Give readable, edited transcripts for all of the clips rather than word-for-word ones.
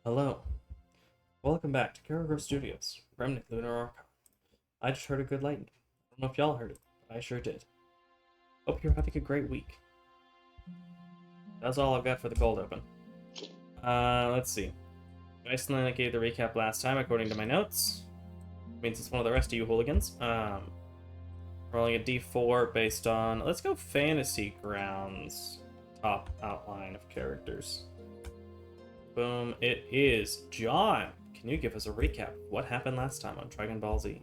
Hello. Welcome back to Karagor Studios, Remnant, Lunar Archon. I just heard a good lightning. I don't know if y'all heard it, but I sure did. Hope you're having a great week. That's all I've got for the cold open. Let's see. Iceland gave the recap last time, according to my notes. Means it's one of the rest of you hooligans. Rolling a d4 based on... Let's go Fantasy Grounds. Top outline of characters. Boom. It is John. Can you give us a recap of what happened last time on Dragon Ball Z?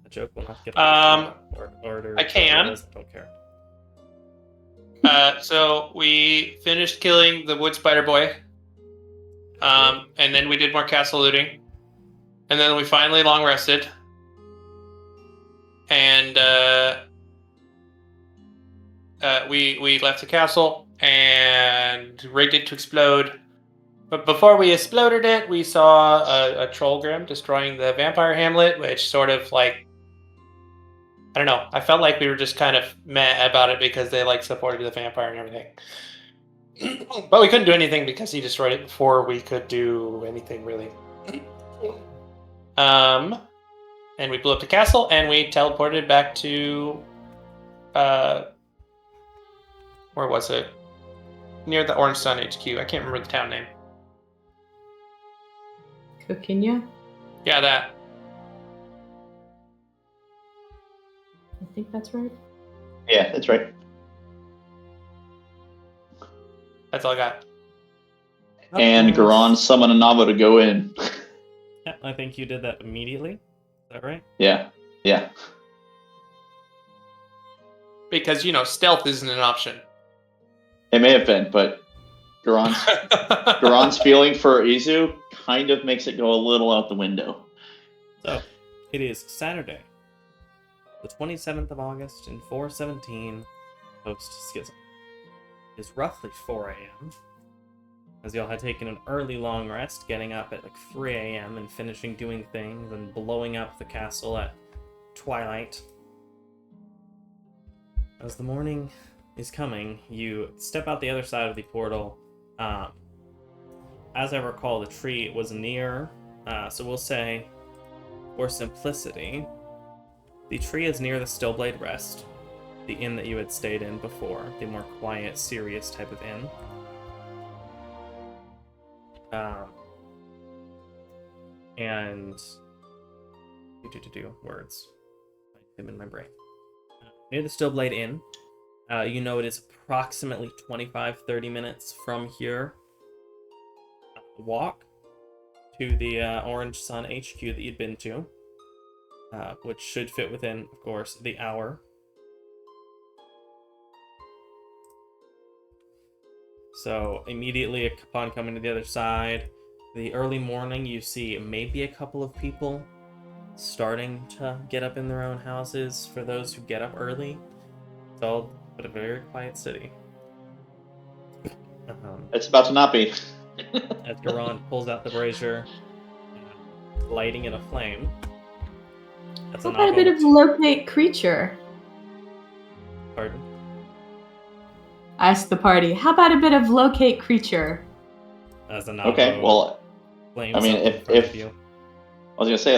The joke will not get order. I can. I don't care. So we finished killing the wood spider boy. And then we did more castle looting. And then we finally long rested. And we left the castle and rigged it to explode. But before we exploded it, we saw a trollgrim destroying the vampire hamlet, which sort of like, I don't know. I felt like we were just kind of meh about it because they like supported the vampire and everything. But we couldn't do anything because he destroyed it before we could do anything really. And we blew up the castle and we teleported back to where was it? Near the Orange Sun HQ. I can't remember the town name. Coquinia? Yeah, that. I think that's right. Yeah, that's right. That's all I got. And Garon summoned a Nava to go in. Yeah, I think you did that immediately. Is that right? Yeah. Because, stealth isn't an option. It may have been, but Garon's feeling for Izu kind of makes it go a little out the window. So, it is Saturday, the 27th of August in 417 post-schism. It is roughly 4 a.m. as y'all had taken an early long rest, getting up at like 3 a.m. and finishing doing things and blowing up the castle at twilight. As the morning is coming, you step out the other side of the portal. As I recall, the tree was near, so we'll say, for simplicity, the tree is near the Stillblade Rest, the inn that you had stayed in before, the more quiet, serious type of inn. And words. I have them in my brain. Near the Stillblade Inn. You know it is approximately 25-30 minutes from here. Walk to the Orange Sun HQ that you'd been to, which should fit within, of course, the hour. So immediately upon coming to the other side, the early morning, you see maybe a couple of people starting to get up in their own houses for those who get up early. It's all but a very quiet city. It's about to not be. As Garon pulls out the brazier, lighting in a flame. That's How about a bit of locate creature? Pardon? Ask the party. How about a bit of locate creature? As a novel. Okay, well, Flames I mean, up in front of you. I was gonna say,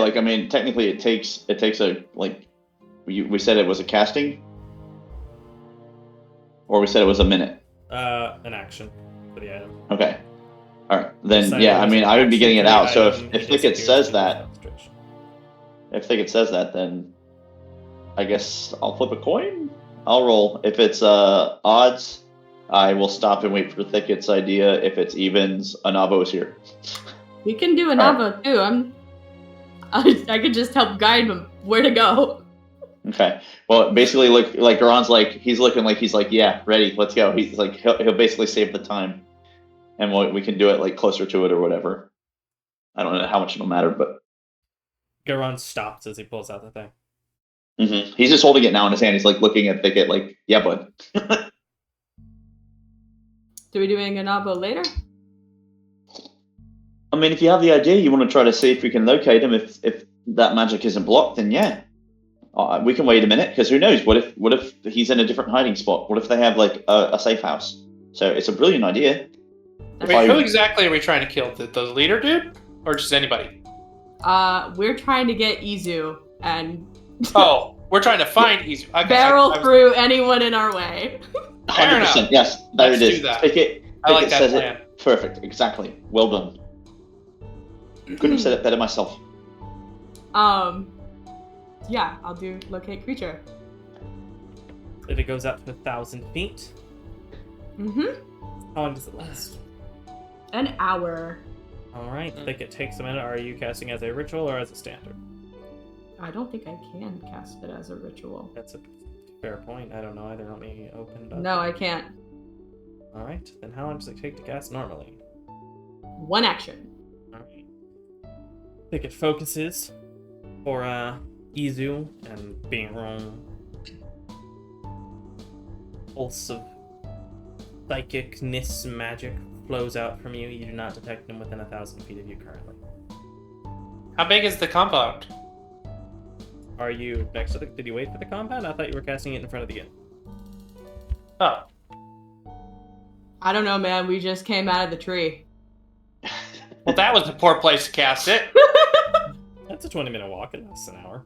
technically it takes a we said it was a casting, or we said it was a minute. An action for the item. Okay. All right. Then Decided yeah, it was I would be action getting for it the out. So item, if it Thicket disappears says to that, concentration. then I guess I'll flip a coin. I'll roll. If it's odds, I will stop and wait for Thicket's idea. If it's evens, Anavo is here. You can do a Nava too. I could just help guide him where to go. Okay. Well, basically, like Garon's he's looking like he's like, yeah, ready, let's go. He's like he'll basically save the time, and we can do it like closer to it or whatever. I don't know how much it'll matter, but Garon stops as he pulls out the thing. mm-hmm. He's just holding it now in his hand. He's like looking at Thicket, like, yeah, bud. Do we do a Nava later? I mean, if you have the idea, you want to try to see if we can locate him. If that magic isn't blocked, then yeah, we can wait a minute, because who knows? What if he's in a different hiding spot? What if they have like a safe house? So it's a brilliant idea. Wait, who exactly are we trying to kill? The leader dude? Or just anybody? We're trying to get Izu and Oh, we're trying to find Izu. Okay, barrel through anyone in our way. 100%. Yes, there Let's it is. do that. Take it. I like that says plan. it. Perfect. Exactly. Well done. Couldn't have said it better myself. Yeah, I'll do locate creature. If it goes up to 1,000 feet, Mm-hmm. how long does it last? An hour. Alright, I think it takes a minute. Are you casting as a ritual or as a standard? I don't think I can cast it as a ritual. That's a fair point. I don't know either. Let me open it up. No, I can't. Alright, then how long does it take to cast normally? 1 action. Alright. I think it focuses for Izu and being wrong. Pulse of psychicness magic flows out from you. You do not detect him within 1,000 feet of you currently. How big is the compound? Are you next to the... Did you wait for the compound? I thought you were casting it in front of the inn. Oh. I don't know, man. We just came out of the tree. Well, that was a poor place to cast it. That's a 20-minute walk. It lasts an hour.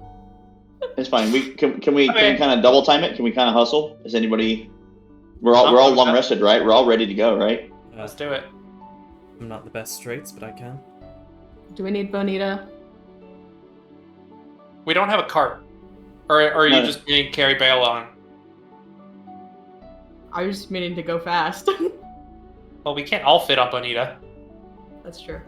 It's fine. Can we Okay. kind of double time it? Can we kind of hustle? Is anybody? We're all long rested, right? We're all ready to go, right? Let's do it. I'm not the best straights, but I can. Do we need Bonita? We don't have a cart. Or are you No. just going to carry Bale on? I was just meaning to go fast. Well, we can't all fit on Bonita. That's true.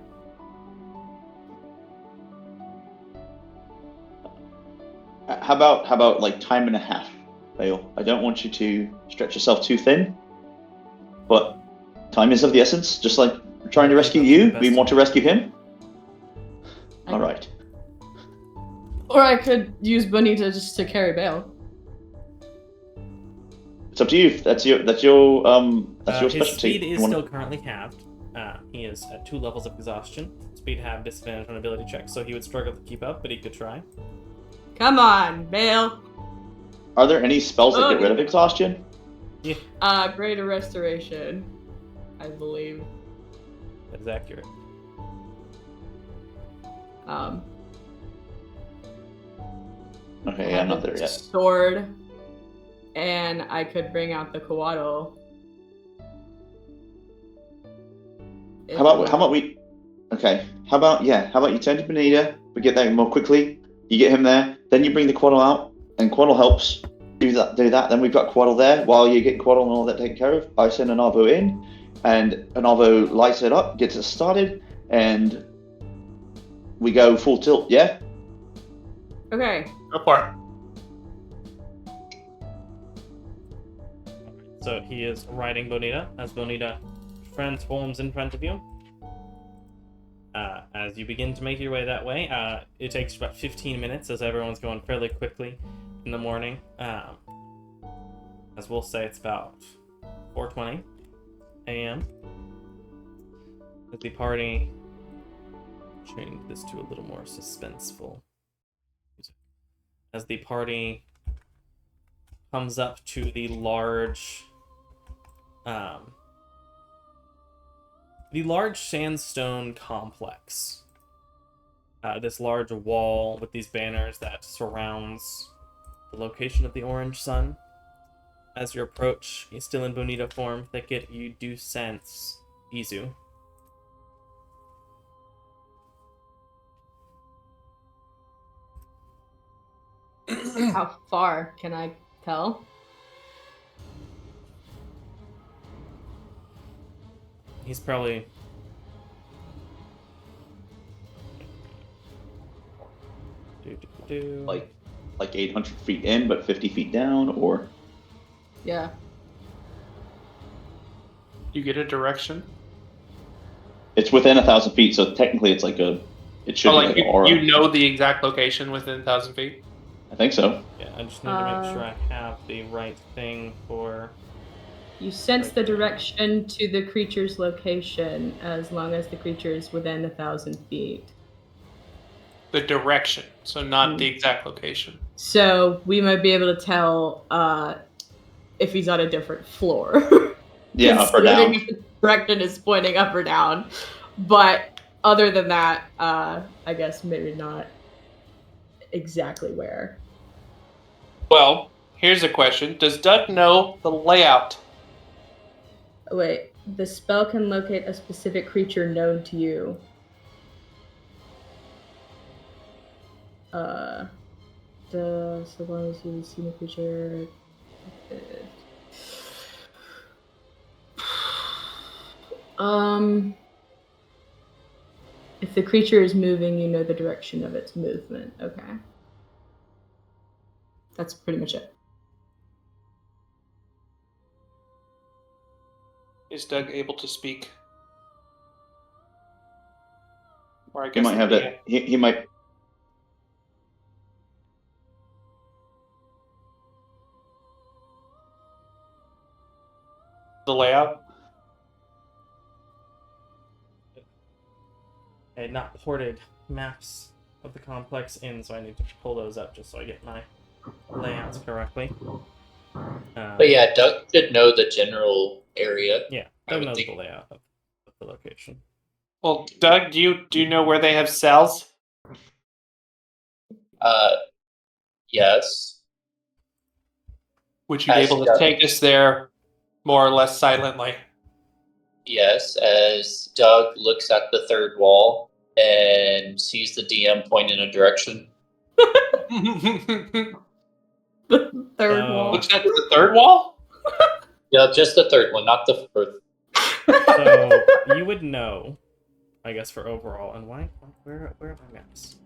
How about like time and a half, Bale? I don't want you to stretch yourself too thin, but time is of the essence. Just like trying to rescue you, we want to rescue him. All right. Or I could use Bonita just to carry Bale. It's up to you. That's your His specialty. speed is You wanna- still currently halved. He is at 2 levels of exhaustion. Speed halved, disadvantage on ability checks, so he would struggle to keep up, but he could try. Come on, Bale. Are there any spells that get rid of exhaustion? Greater Restoration, I believe. That is accurate. Okay, I'm not there yet. Sword, and I could bring out the Coatl. How about we? Okay. How about you turn to Bonita? We get there more quickly. You get him there, then you bring the Quaddle out, and Quaddle helps. Do that. Then we've got Quaddle there. While you get Quaddle and all that taken care of, I send an Arvo in, and an Arvo lights it up, gets it started, and we go full tilt. Yeah. Okay. Go for it. So he is riding Bonita as Bonita transforms in front of you. As you begin to make your way that way, it takes about 15 minutes as everyone's going fairly quickly in the morning. As we'll say, it's about 4:20 a.m. As the party... Change this to a little more suspenseful music. As the party comes up to the large sandstone complex. This large wall with these banners that surrounds the location of the orange sun. As you approach, he's still in Bonita form, Thicket, you do sense Izu. How far can I tell? He's probably... Like 800 feet in, but 50 feet down, or Yeah. You get a direction? it's within 1,000 feet. So technically, it's like it should Oh, be like like an aura. you know the exact location within 1,000 feet? I think so. Yeah, I just need to make sure I have the right thing for... You sense the direction to the creature's location as long as the creature is within 1,000 feet. The direction, so not the exact location. So we might be able to tell if he's on a different floor. Yeah, up or down. direction is pointing up or down. But other than that, I guess maybe not exactly where. Well, here's a question. Does Doug know the layout? Oh, wait, the spell can locate a specific creature known to you. So long as you've seen the creature. If the creature is moving, you know the direction of its movement. Okay. That's pretty much it. Is Doug able to speak? Or I He guess might have that. He might. the layout. I had not ported maps of the complex in, so I need to pull those up just so I get my layouts correctly. But yeah, Doug should know the general area. Yeah, I Doug would knows think. the layout of the location. Well, Doug, do you know where they have cells? Yes. Would you be able to take us there more or less silently? Yes, as Doug looks at the third wall and sees the DM point in a direction. The third wall. Looks at the third wall? Yeah, just the third one, not the fourth. So you would know, I guess, for overall. And why? Where are my maps?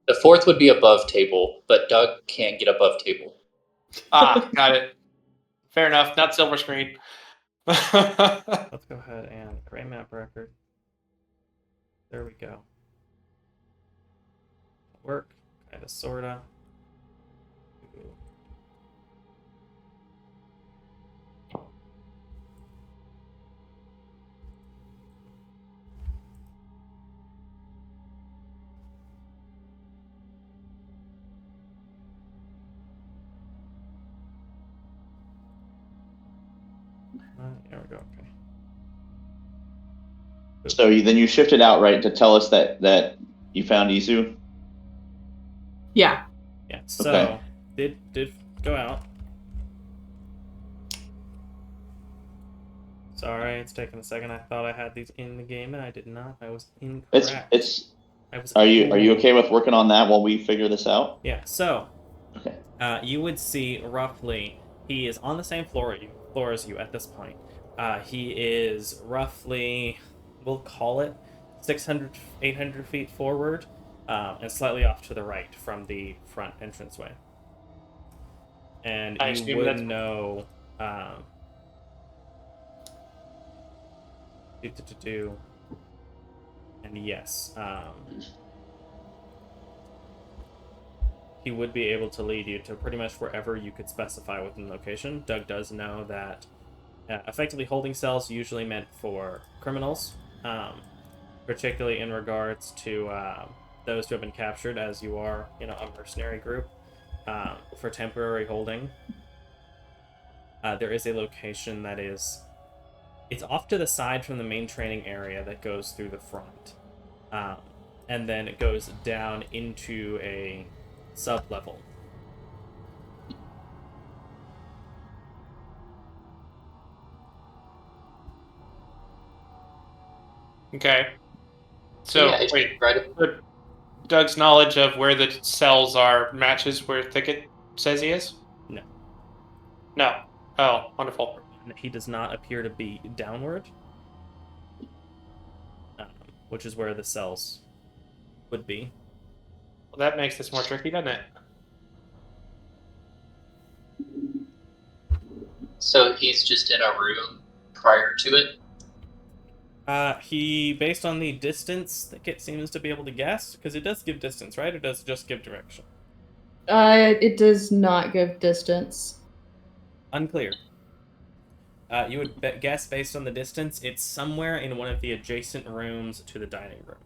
The fourth would be above table, but Doug can't get above table. Got it. Fair enough. Not silver screen. Let's go ahead and create map record. There we go. Work, kinda, sorta. There we go. Okay. So then you shifted out, right, to tell us that you found Izu. Yeah. Yeah. So Okay. did go out. Sorry, it's taking a second. I thought I had these in the game, and I did not. I was incorrect. It's. I was. Are you okay with working on that while we figure this out? Yeah. So. Okay. You would see roughly he is on the same floor as you at this point. He is roughly, we'll call it 600, 800 feet forward, and slightly off to the right from the front entranceway. And I you assume would that's- know. And yes, he would be able to lead you to pretty much wherever you could specify within the location. Doug does know that effectively holding cells usually meant for criminals, particularly in regards to those who have been captured, as you are, a mercenary group. For temporary holding, there is a location that it's off to the side from the main training area that goes through the front, and then it goes down into a sub-level. Okay. So, yeah, wait. right. Doug's knowledge of where the cells are matches where Thicket says he is? No. No. Oh, wonderful. He does not appear to be downward, which is where the cells would be. Well, that makes this more tricky, doesn't it? So he's just in a room prior to it? He, based on the distance, Thicket seems to be able to guess, because it does give distance, right? Or does it just give direction? It does not give distance. Unclear. You would guess based on the distance, it's somewhere in one of the adjacent rooms to the dining room.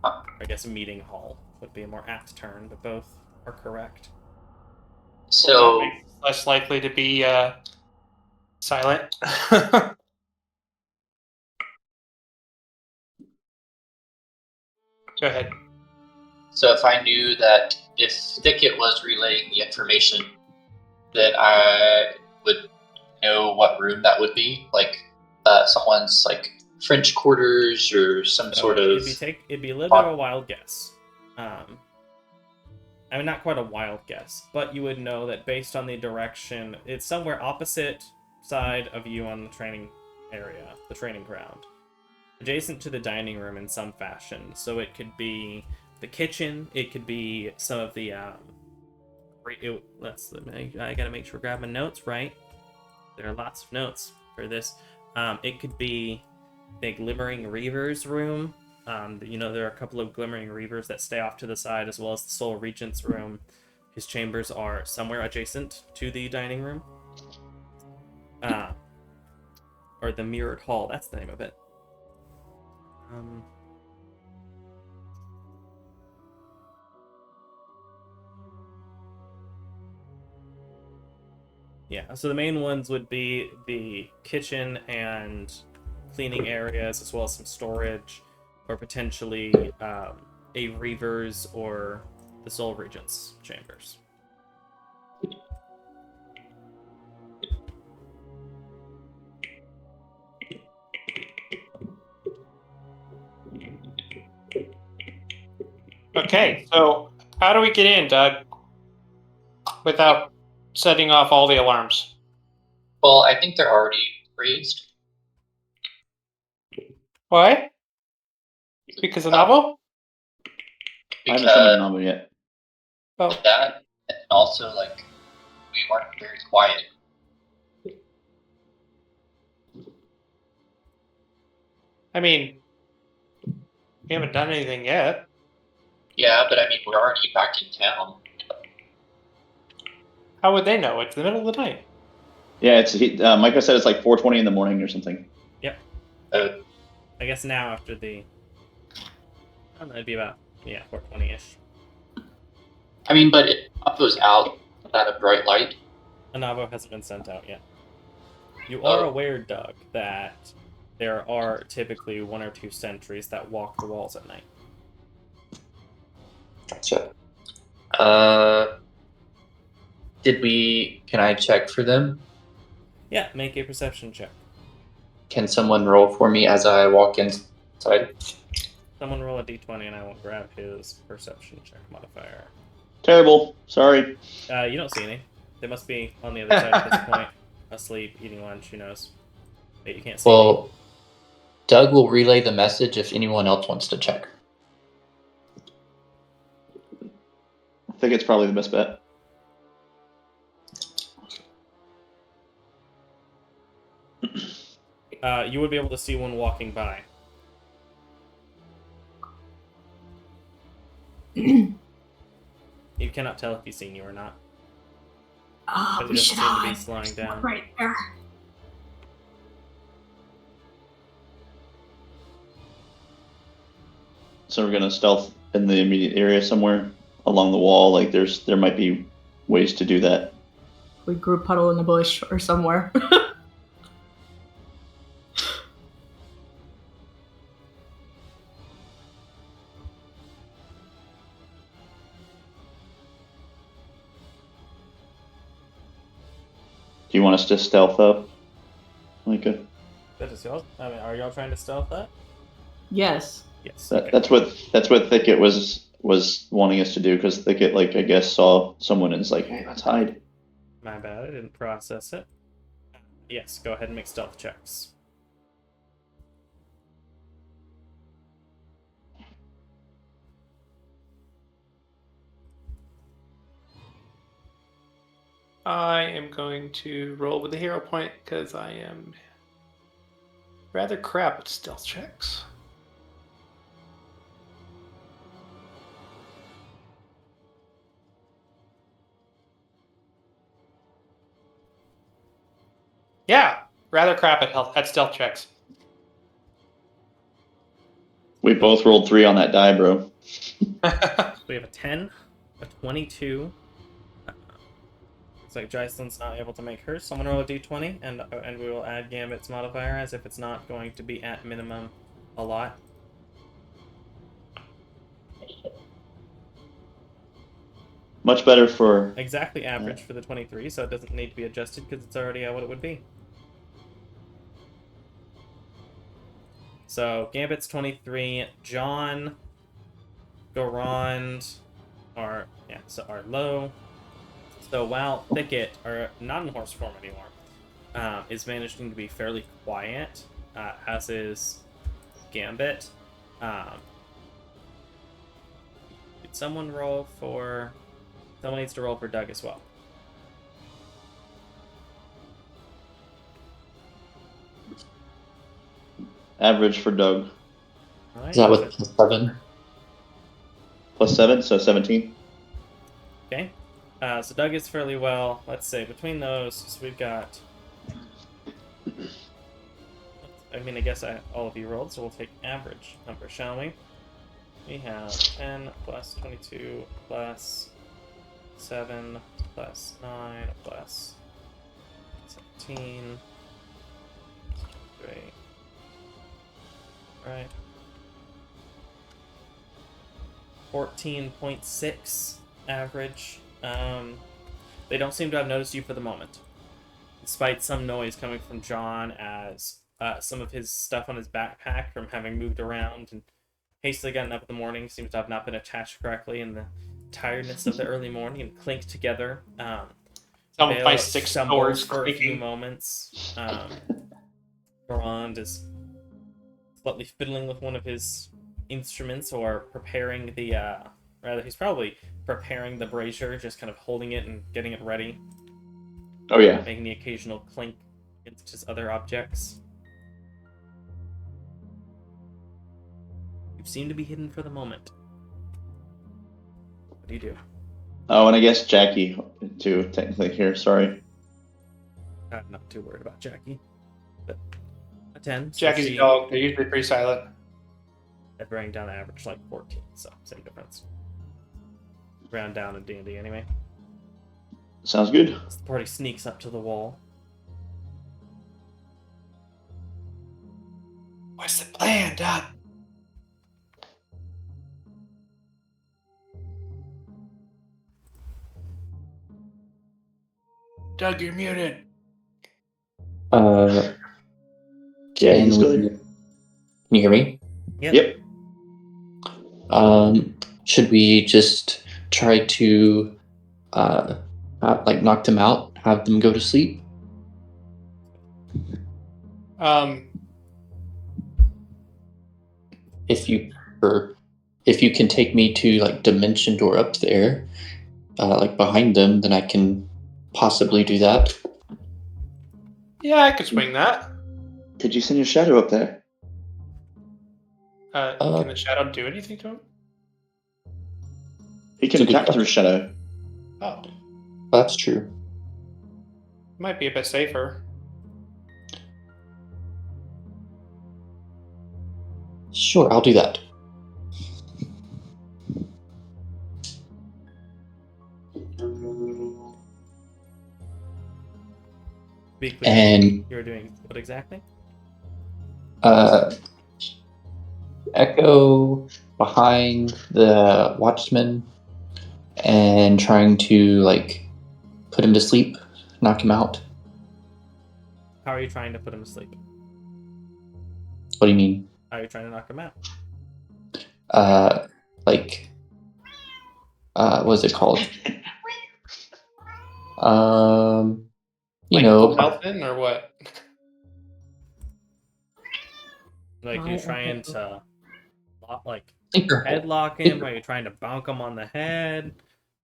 I guess meeting hall would be a more apt term, but both are correct. So Well, that makes it less likely to be Silent. Go ahead. So if I knew that if Thicket was relaying the information, then I would know what room that would be, like someone's like French quarters or some So sort of. it'd be a little bit of a wild guess. I mean, not quite a wild guess, but you would know that based on the direction, it's somewhere opposite side of you on the training area, the training ground, adjacent to the dining room in some fashion. So it could be the kitchen, it could be some of the I gotta make sure I grab my notes right. There are lots of notes for this. It could be the Glimmering Reaver's room. There are a couple of Glimmering Reavers that stay off to the side, as well as the Soul Regent's room. His chambers are somewhere adjacent to the dining room. Or the Mirrored Hall, that's the name of it. Yeah, so the main ones would be the kitchen and cleaning areas, as well as some storage, or potentially a Reaver's or the Soul Regent's chambers. Okay, so how do we get in, Doug? Without setting off all the alarms? Well, I think they're already raised. Why? Because of Navo? I haven't summoned Because Nabo yet. Oh, that, and also like we weren't very quiet. I mean, we haven't done anything yet. Yeah, but I mean we're already back in town. How would they know? It's the middle of the night. Yeah, Micah said it's like 4:20 in the morning or something. Yep. I guess now after the... I don't know, it'd be about, 4:20-ish. I mean, but it goes out without a bright light. Anavo hasn't been sent out yet. You are Oh. aware, Doug, that there are typically 1 or 2 sentries that walk the walls at night. Gotcha. Can I check for them? Yeah, make a perception check. Can someone roll for me as I walk inside? Someone roll a d20 and I will grab his perception check modifier. Terrible. Sorry. You don't see any. They must be on the other side at this point. Asleep, eating lunch, who knows. But you can't see any. Well, Doug will relay the message if anyone else wants to check. I think it's probably the best bet. You would be able to see one walking by. You cannot tell if he's seen you or not. Oh, But he we doesn't should seem to be hide. slowing down. Right there. So we're gonna stealth in the immediate area somewhere along the wall. Like there might be ways to do that. We group huddle in the bush or somewhere. Do you want us to stealth up? Micah? That is y'all. I mean, are y'all trying to stealth that? Yes. Yes. Okay. That's what Thicket was wanting us to do, because Thicket, like, I guess, saw someone and is like, hey, let's hide. My bad, I didn't process it. Yes, go ahead and make stealth checks. I am going to roll with a hero point because I am rather crap at stealth checks. Yeah, rather crap at stealth checks. We both rolled 3 on that die, bro. We have a 10, a 22, Looks like Jocelyn's not able to make hers. Someone roll a d20, and we will add Gambit's modifier as if it's not going to be at minimum a lot. Much better for... Exactly average for the 23, so it doesn't need to be adjusted because it's already what it would be. So Gambit's 23, John, Garand are low. So while Thicket, or not in horse form anymore, is managing to be fairly quiet, as is Gambit. Did someone roll for? Someone needs to roll for Doug as well. Average for Doug. All right. Is that with +7? +7, so 17. Okay. So Doug is fairly well. Let's say between those, so we've got. I mean, I guess all of you rolled, so we'll take average number, shall we? We have 10 plus 22 plus 7 plus 9 plus 17. 3. Right. 14.6 average. They don't seem to have noticed you for the moment, despite some noise coming from John as some of his stuff on his backpack from having moved around and hastily gotten up in the morning seems to have not been attached correctly in the tiredness of the early morning and clinked together. Some of Bale my 6 stumbles doors for a few creaking. moments. Garand is slightly fiddling with one of his instruments or preparing the rather he's probably preparing the brazier, just kind of holding it and getting it ready, Oh yeah. making the occasional clink against his other objects. You seem to be hidden for the moment. What do you do? Oh, and I guess Jackie too, technically here. Sorry. I'm not too worried about Jackie. But a 10. So Jackie's a dog. They're usually pretty silent. I'd bring down average like 14, so same difference. Round down in D&D anyway. Sounds good. As the party sneaks up to the wall. What's the plan, Doug? Doug, you're muted. Yeah, Yeah, he's still here. Can you hear me? Yep. Should we just try to knock them out, have them go to sleep? If you can take me to dimension door up there, behind them, then I can possibly do that. Yeah, I could swing that. Could you send your shadow up there? Can the shadow do anything to him? He can It's a good attack through shadow. Oh, That's true. might be a bit safer. Sure, I'll do that. Be clear, And you were doing what exactly? Echo behind the watchman and trying to put him to sleep, knock him out. How are you trying to put him to sleep? What do you mean? How are you trying to knock him out? What is it called? Full health in or what? Like you're trying to Sleeper hold. headlock him? Are you trying to bonk him on the head?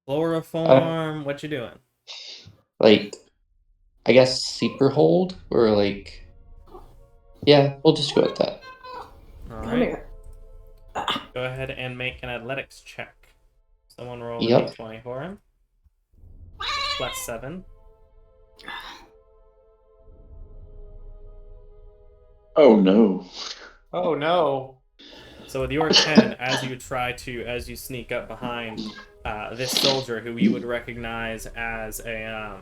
Chloroform? What you doing? I guess sleeper hold, or yeah, we'll just go with that. All Come right. here. Go ahead and make an athletics check. Someone roll Yep. a d20 for him. +7. Oh no. Oh no. So with your 10, as you sneak up behind this soldier who you would recognize as a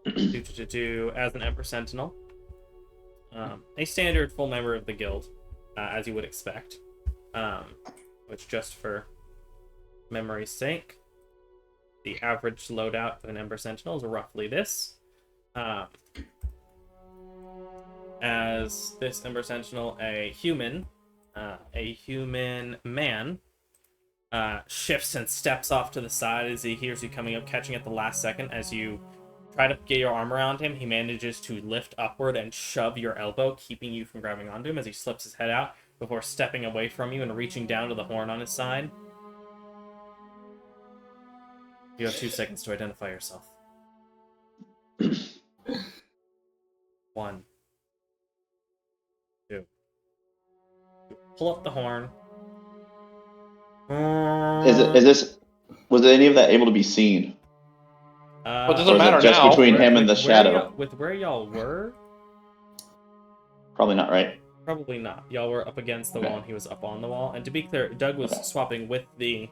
as an Emperor Sentinel, a standard full member of the guild, as you would expect, which just for memory's sake, the average loadout of an Emperor Sentinel is roughly this. As this Emperor Sentinel, a human man, shifts and steps off to the side as he hears you coming up, catching at the last second. As you try to get your arm around him, he manages to lift upward and shove your elbow, keeping you from grabbing onto him as he slips his head out before stepping away from you and reaching down to the horn on his side. You have 2 seconds to identify yourself. 1, 2. Pull up the horn. Was any of that able to be seen? Well, it Or doesn't is matter it just now. between him and the shadow? With where y'all were, Probably not, right? probably not. Y'all were up against the wall and he was up on the wall. And to be clear, Doug was swapping with the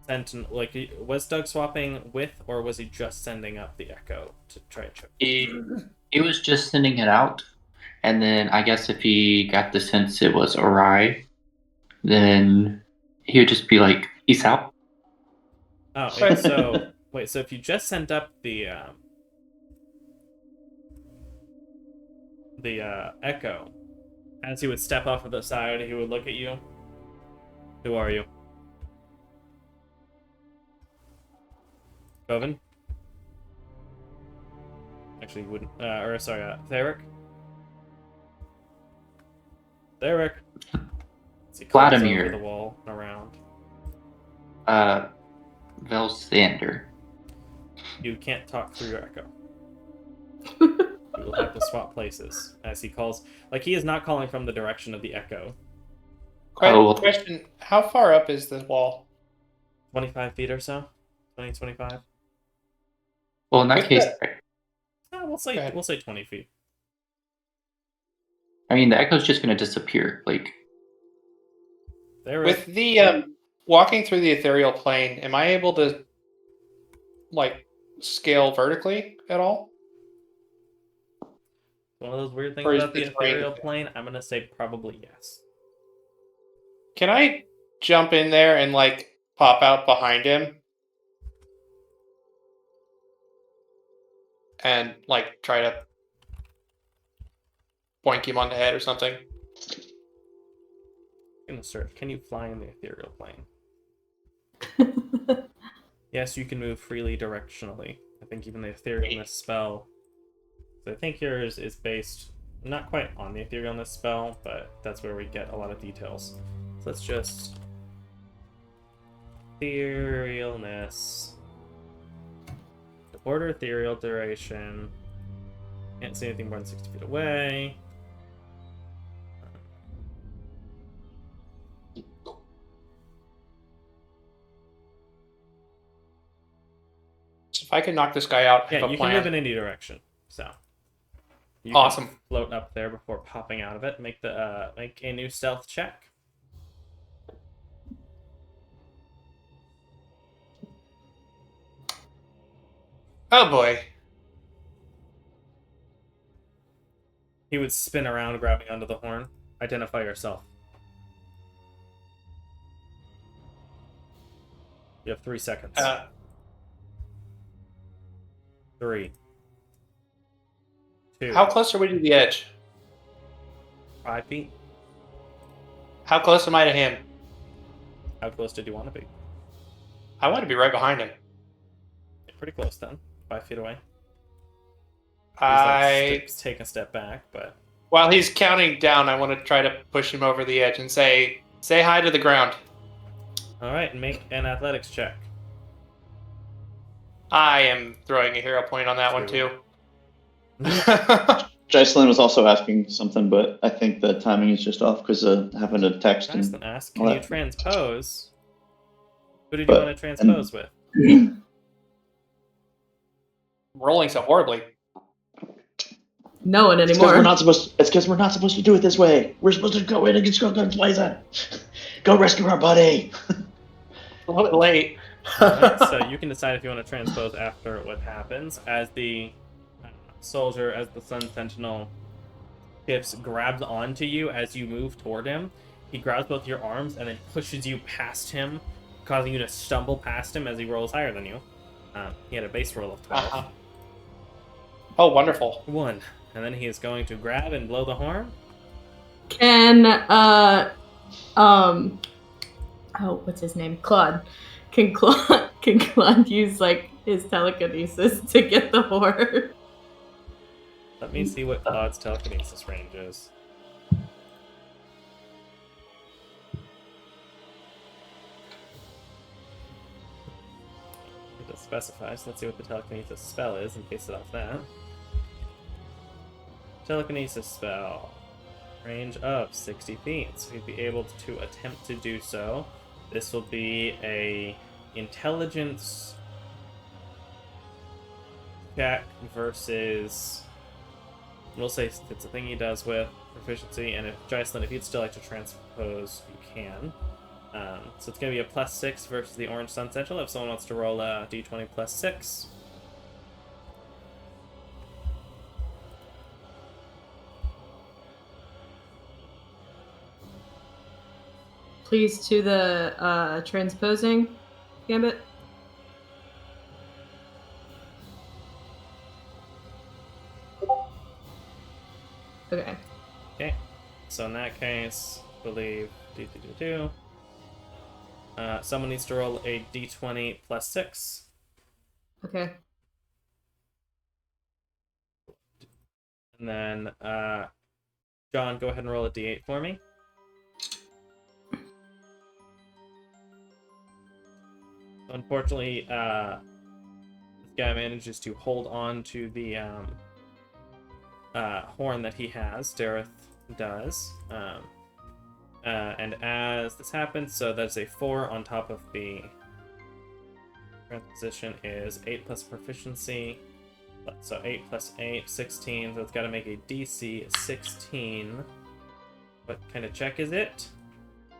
Sentinel. Like, was Doug swapping with, or was he just sending up the Echo to try and choke? He was just sending it out, and then I guess if he got the sense it was awry, then he would just be like, "Peace out." Oh, wait, so if you just sent up the Echo, as he would step off of the side, he would look at you. Who are you? Coven? Actually, he wouldn't. Theric? Theric! He Vladimir. over the wall and around. Velsander. You can't talk through your Echo. We will have to swap places as he calls. Like, he is not calling from the direction of the Echo. Question: how far up is the wall? 25 feet or so? 20, 25? Well, in that With case, We'll say 20 feet. I mean, the echo's just going to disappear. Like, There With the walking through the ethereal plane, am I able to like scale vertically at all? One of those weird things Or is about the it ethereal range? plane, I'm gonna say probably yes. Can I jump in there and like pop out behind him and like try to boink him on the head or something? I'm gonna search. Can you fly in the ethereal plane? Yes, you can move freely directionally. I think even the etherealness spell. So I think yours is based not quite on the etherealness spell, but that's where we get a lot of details. So let's just etherealness. The order ethereal duration. Can't see anything more than 60 feet away. If I can knock this guy out, I Yeah, have a you plan. can move in any direction. So you Awesome. can float up there before popping out of it. Make a new stealth check. Oh boy. He would spin around, grabbing onto the horn. Identify yourself. You have 3 seconds. 3, 2, How close are we to the edge? 5 feet. How close am I to him? How close did you want to be? I want to be right behind him. You're pretty close then. 5 feet away. He's take a step back, but While he's counting down, I want to try to push him over the edge and say hi to the ground. all right. Make an athletics check. I am throwing a hero point on that one too. Jocelyn was also asking something, but I think the timing is just off because having to text. Jocelyn And asked, all "Can you that. transpose?" Who did you But- want to transpose with? Rolling so horribly. No one It's because anymore. we're not supposed to do it this way. We're supposed to go in and just go guns blazing. Go rescue our buddy. A little bit late. Alright, so you can decide if you want to transpose after what happens. As the soldier, as the Sun Sentinel shifts, grabs onto you as you move toward him. He grabs both your arms and then pushes you past him, causing you to stumble past him as he rolls higher than you. He had a base roll of 12. Uh-huh. Oh, wonderful. 1. And then he is going to grab and blow the horn. Can what's his name? Claude. Can Claude use like his telekinesis to get the horn? Let me see what Claude's telekinesis range is. It specifies. Let's see what the telekinesis spell is and base it off that. Telekinesis spell. Range of 60 feet. So he'd be able to attempt to do so. This will be a intelligence check versus... We'll say it's a thing he does with proficiency, and if Jocelyn, if you'd still like to transpose, you can. So it's going to be a +6 versus the Orange Sun Sentinel. If someone wants to roll a d20 +6. Please to the transposing gambit. Okay. Okay. So in that case, I believe someone needs to roll a d20 +6. Okay. And then, John, go ahead and roll a d8 for me. Unfortunately, this guy manages to hold on to the horn that he has. Dareth does. And as this happens, so that's a 4 on top of the transposition is 8 plus proficiency. So 8 plus 8, 16. So it's got to make a DC 16. What kind of check is it?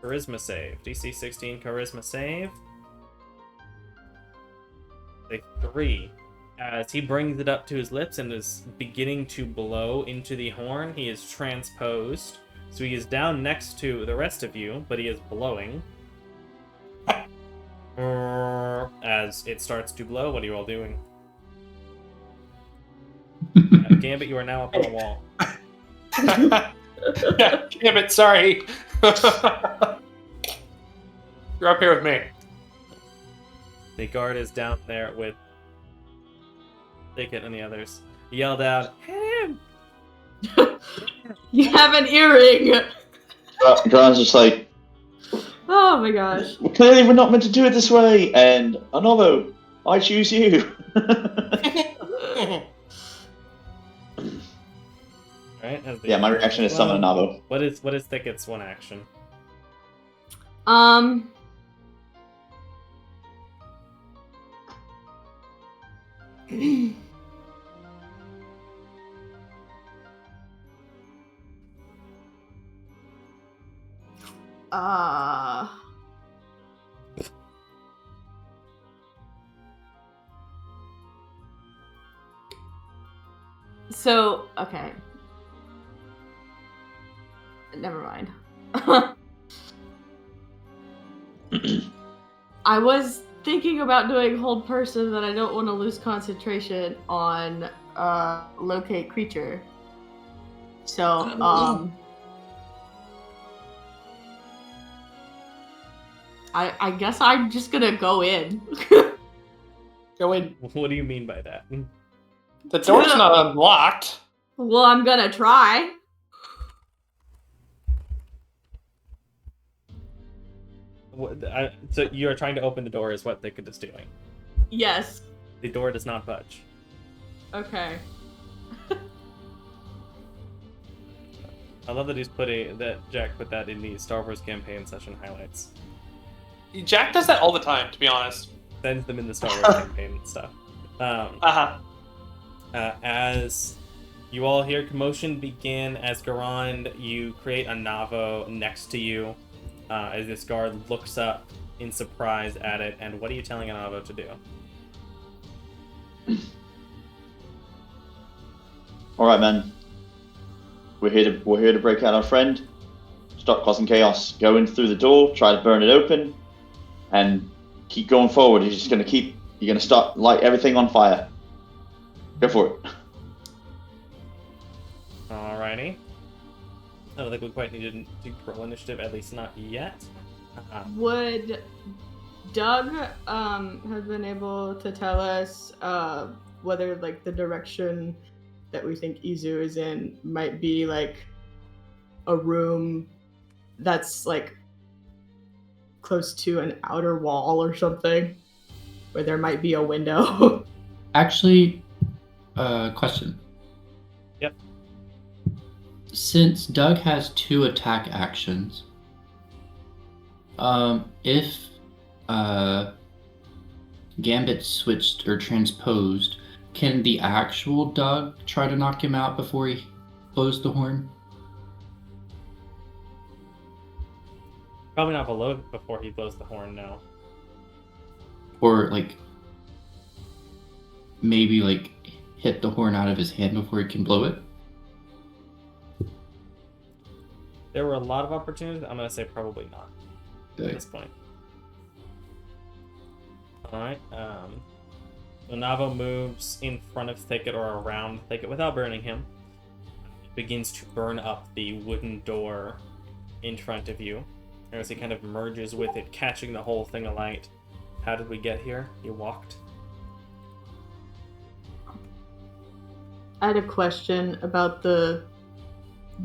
Charisma save. DC 16 charisma save. A 3. As he brings it up to his lips and is beginning to blow into the horn, he is transposed. So he is down next to the rest of you, but he is blowing. As it starts to blow, what are you all doing? Gambit, you are now up on the wall. Yeah, Gambit, sorry. You're up here with me. The guard is down there with Thicket and the others. He yelled out, "Him!" You have an earring. John's just like, Oh my gosh. well, clearly we're not meant to do it this way. And another, I choose you. Right? As the Yeah, my reaction is summon a Navo. What is Thicket's one action? So, okay. Never mind. I was thinking about doing hold person, but I don't want to lose concentration on locate creature. So, I guess I'm just gonna go in. Go in. What do you mean by that? The door's not unlocked. Well, I'm gonna try. So you are trying to open the door is what Thicket is doing. Yes. The door does not budge. Okay. I love that that Jack put that in the Star Wars campaign session highlights. Jack does that all the time, to be honest. Sends them in the Star Wars campaign stuff. As you all hear commotion begin, as Garand, you create a Navo next to you. As this guard looks up in surprise at it. And what are you telling Anavo to do? All right, man. We're here to break out our friend. Start causing chaos. Go in through the door. Try to burn it open, and keep going forward. You're gonna start light everything on fire. Go for it. Alrighty. I don't think we quite need to do roll initiative, at least not yet. Would Doug have been able to tell us whether like the direction that we think Izu is in might be like a room that's like close to an outer wall or something, where there might be a window? Actually, question. Yep. Since Doug has 2 attack actions, if Gambit switched or transposed, can the actual Doug try to knock him out before he blows the horn? Probably not below before he blows the horn, no. Or like maybe like hit the horn out of his hand before he can blow it? There were a lot of opportunities. I'm going to say probably not at Okay. this point. Alright. So Navo moves in front of Thicket or around Thicket without burning him. Begins to burn up the wooden door in front of you. As he kind of merges with it, catching the whole thing alight. How did we get here? You walked. I had a question about the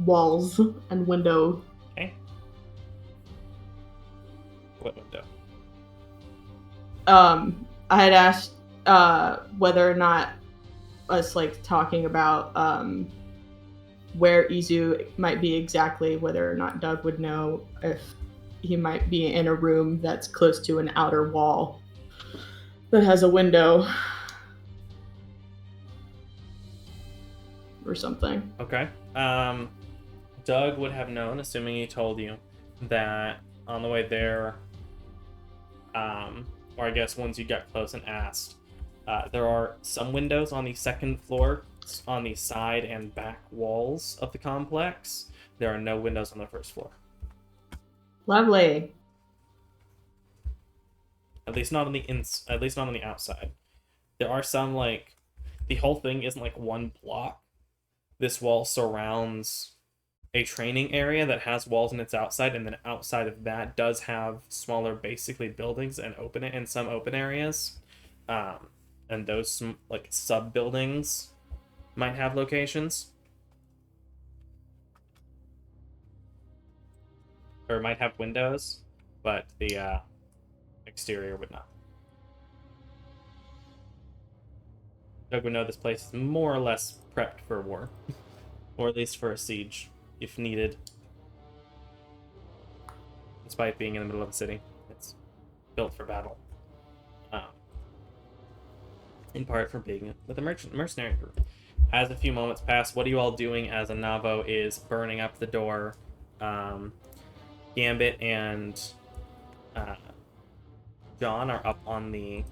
walls and window. Okay. What window? I had asked whether or not us like talking about where Izu might be exactly, whether or not Doug would know if he might be in a room that's close to an outer wall that has a window or something. Okay. Doug would have known, assuming he told you, that on the way there, or I guess once you got close and asked, there are some windows on the second floor, on the side and back walls of the complex. There are no windows on the first floor. Lovely. At least not on the outside. There are some, like, the whole thing isn't like one block. This wall surrounds a training area that has walls on its outside, and then outside of that does have smaller, basically buildings and some open areas. And those like sub buildings might have locations, or might have windows, but the exterior would not. Doug would know this place is more or less prepped for war, or at least for a siege, if needed. Despite being in the middle of a city, it's built for battle. In part for being with a mercenary group. As a few moments pass, what are you all doing as Anavo is burning up the door? Gambit and John are up on the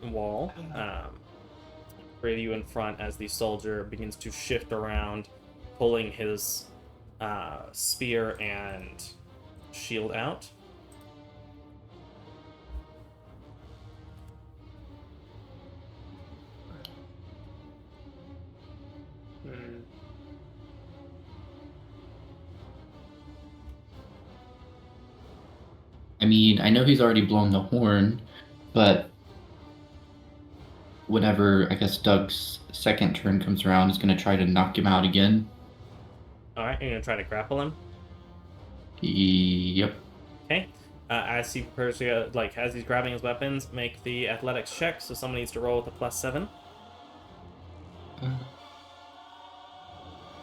wall. Three of you in front as the soldier begins to shift around, pulling his spear and shield out. I mean, I know he's already blown the horn, but whenever, I guess, Doug's second turn comes around, he's going to try to knock him out again. Alright, you're going to try to grapple him? Yep. Okay. As he as he's grabbing his weapons, make the athletics check, so someone needs to roll with a +7.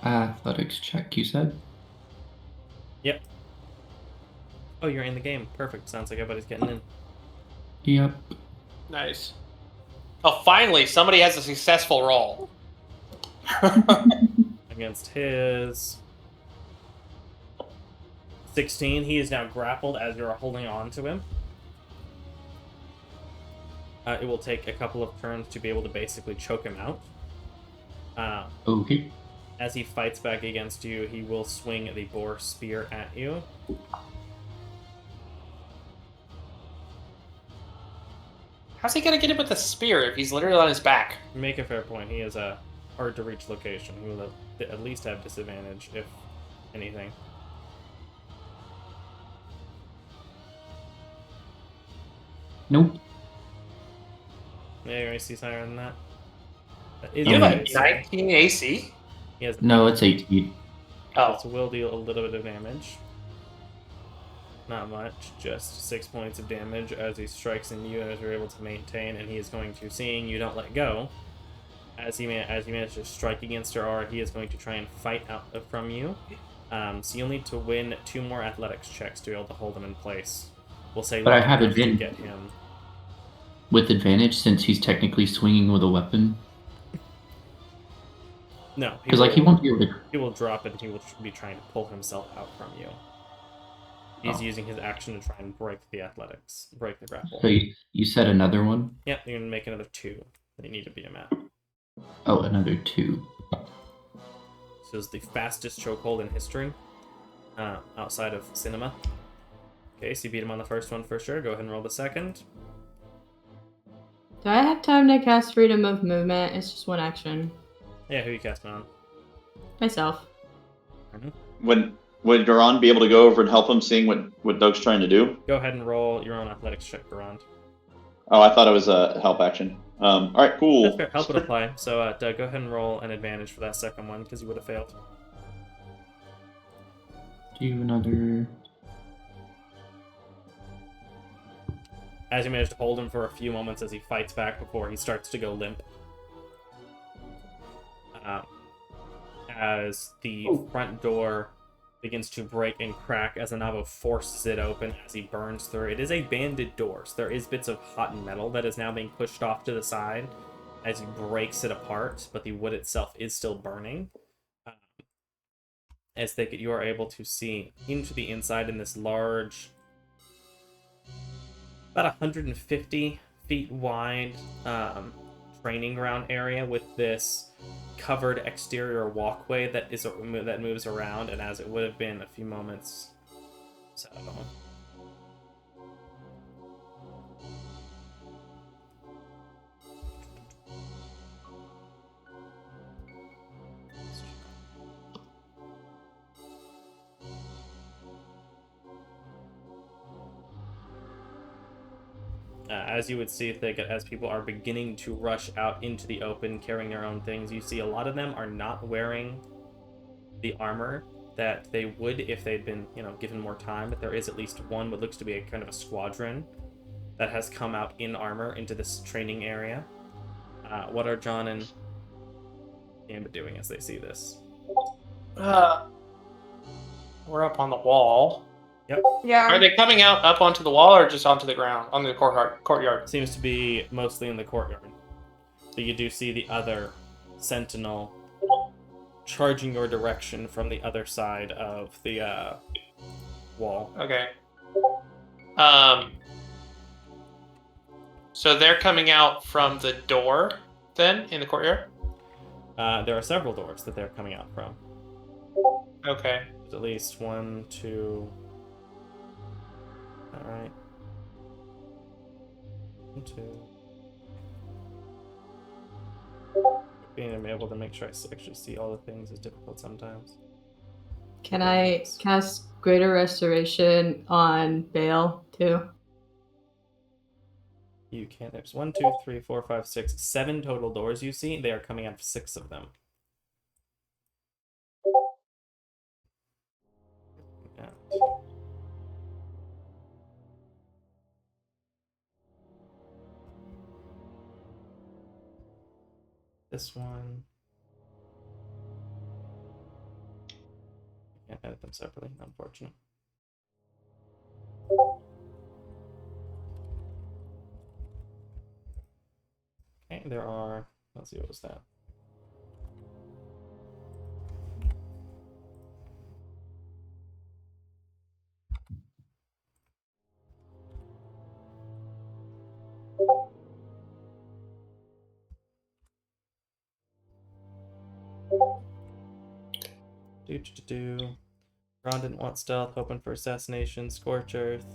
Athletics check, you said? Yep. Oh, you're in the game. Perfect. Sounds like everybody's getting in. Yep. Nice. Oh, finally, somebody has a successful roll. Against his 16. He is now grappled as you're holding on to him. It will take a couple of turns to be able to basically choke him out. Okay. As he fights back against you, he will swing the boar spear at you. How's he gonna get him with a spear if he's literally on his back? Make a fair point. He is a hard to reach location. He will at least have disadvantage, if anything. Nope. Yeah, your AC's higher than that. That You is have Yeah. a AC. 19 AC? He has No, it's 18. Oh, This will deal a little bit of damage. Not much, just 6 points of damage as he strikes into you as you're able to maintain, and he is going to, seeing you don't let go, as he manages to strike against your aura, he is going to try and fight out from you. So you'll need to win 2 more athletics checks to be able to hold him in place. We'll say But I long have enough to advantage. get him. With advantage since he's technically swinging with a weapon. No, Because like he won't be able to. he will drop it and he will be trying to pull himself out from you. He's Oh. using his action to try and break the grapple. So you said another one? Yep, you're gonna make another 2 that you need to beat him at. Oh, another 2. This is the fastest chokehold in history, outside of cinema. Okay, so you beat him on the first one for sure. Go ahead and roll the second. Do I have time to cast freedom of movement? It's just one action. Yeah, who you casting on? Myself. Would Garon be able to go over and help him, seeing what Doug's trying to do? Go ahead and roll your own athletics check, Garand. Oh, I thought it was a help action. All right, cool. That's fair. Help would apply. So, Doug, go ahead and roll an advantage for that second one because you would have failed. Do another. As you manage to hold him for a few moments as he fights back before he starts to go limp. As the front door begins to break and crack as Anavo forces it open as he burns through. It is a banded door, so there is bits of hot metal that is now being pushed off to the side as he breaks it apart, but the wood itself is still burning. As you are able to see into the inside in this large, about 150 feet wide training ground area with this covered exterior walkway that moves around, and as it would have been a few moments. So as you would see, as people are beginning to rush out into the open carrying their own things, you see a lot of them are not wearing the armor that they would if they'd been, given more time, but there is at least one what looks to be a kind of a squadron that has come out in armor into this training area. What are John and Gambit doing as they see this? we're up on the wall. Yeah. Are they coming out up onto the wall or just onto the ground, on the courtyard? Seems to be mostly in the courtyard. But you do see the other sentinel charging your direction from the other side of the wall. Okay. So they're coming out from the door, then, in the courtyard? There are several doors that they're coming out from. Okay. There's at least 1, 2... Alright. 1, 2... Being able to make sure I actually see all the things is difficult sometimes. Can I cast Greater Restoration on Bale too? You can. There's 1, 2, 3, 4, 5, 6, 7 total doors you see. They are coming out of 6 of them. Yeah. This one. I can't edit them separately, unfortunately. Okay, there are. Let's see, what was that? Ron didn't want stealth, hoping for assassination, Scorch Earth.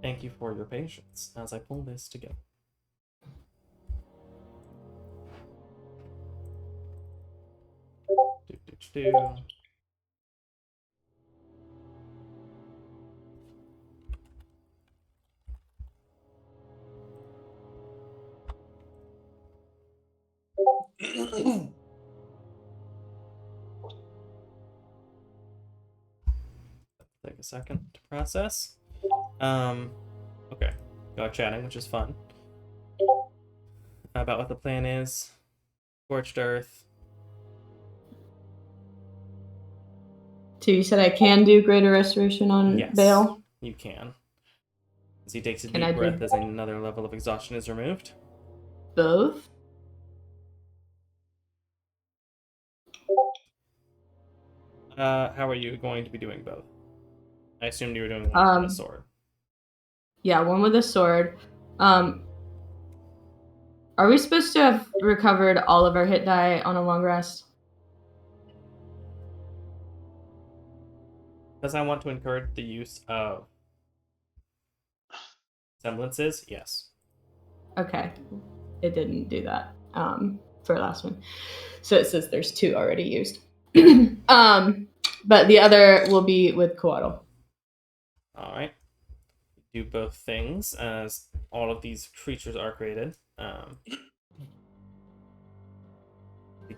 Thank you for your patience as I pull this together. Take a second to process. Okay. Got chatting, which is fun. About what the plan is. Scorched Earth. So you said I can do greater restoration on Yes, Bale? you can. As he takes a Can deep I do- breath as another level of exhaustion is removed. Both? How are you going to be doing both? I assumed you were doing one with a sword. Yeah, one with a sword. Are we supposed to have recovered all of our hit die on a long rest? Because I want to encourage the use of semblances, yes. Okay. It didn't do that for last one. So it says there's 2 already used. But the other will be with Coatl. Alright. Do both things as all of these creatures are created. The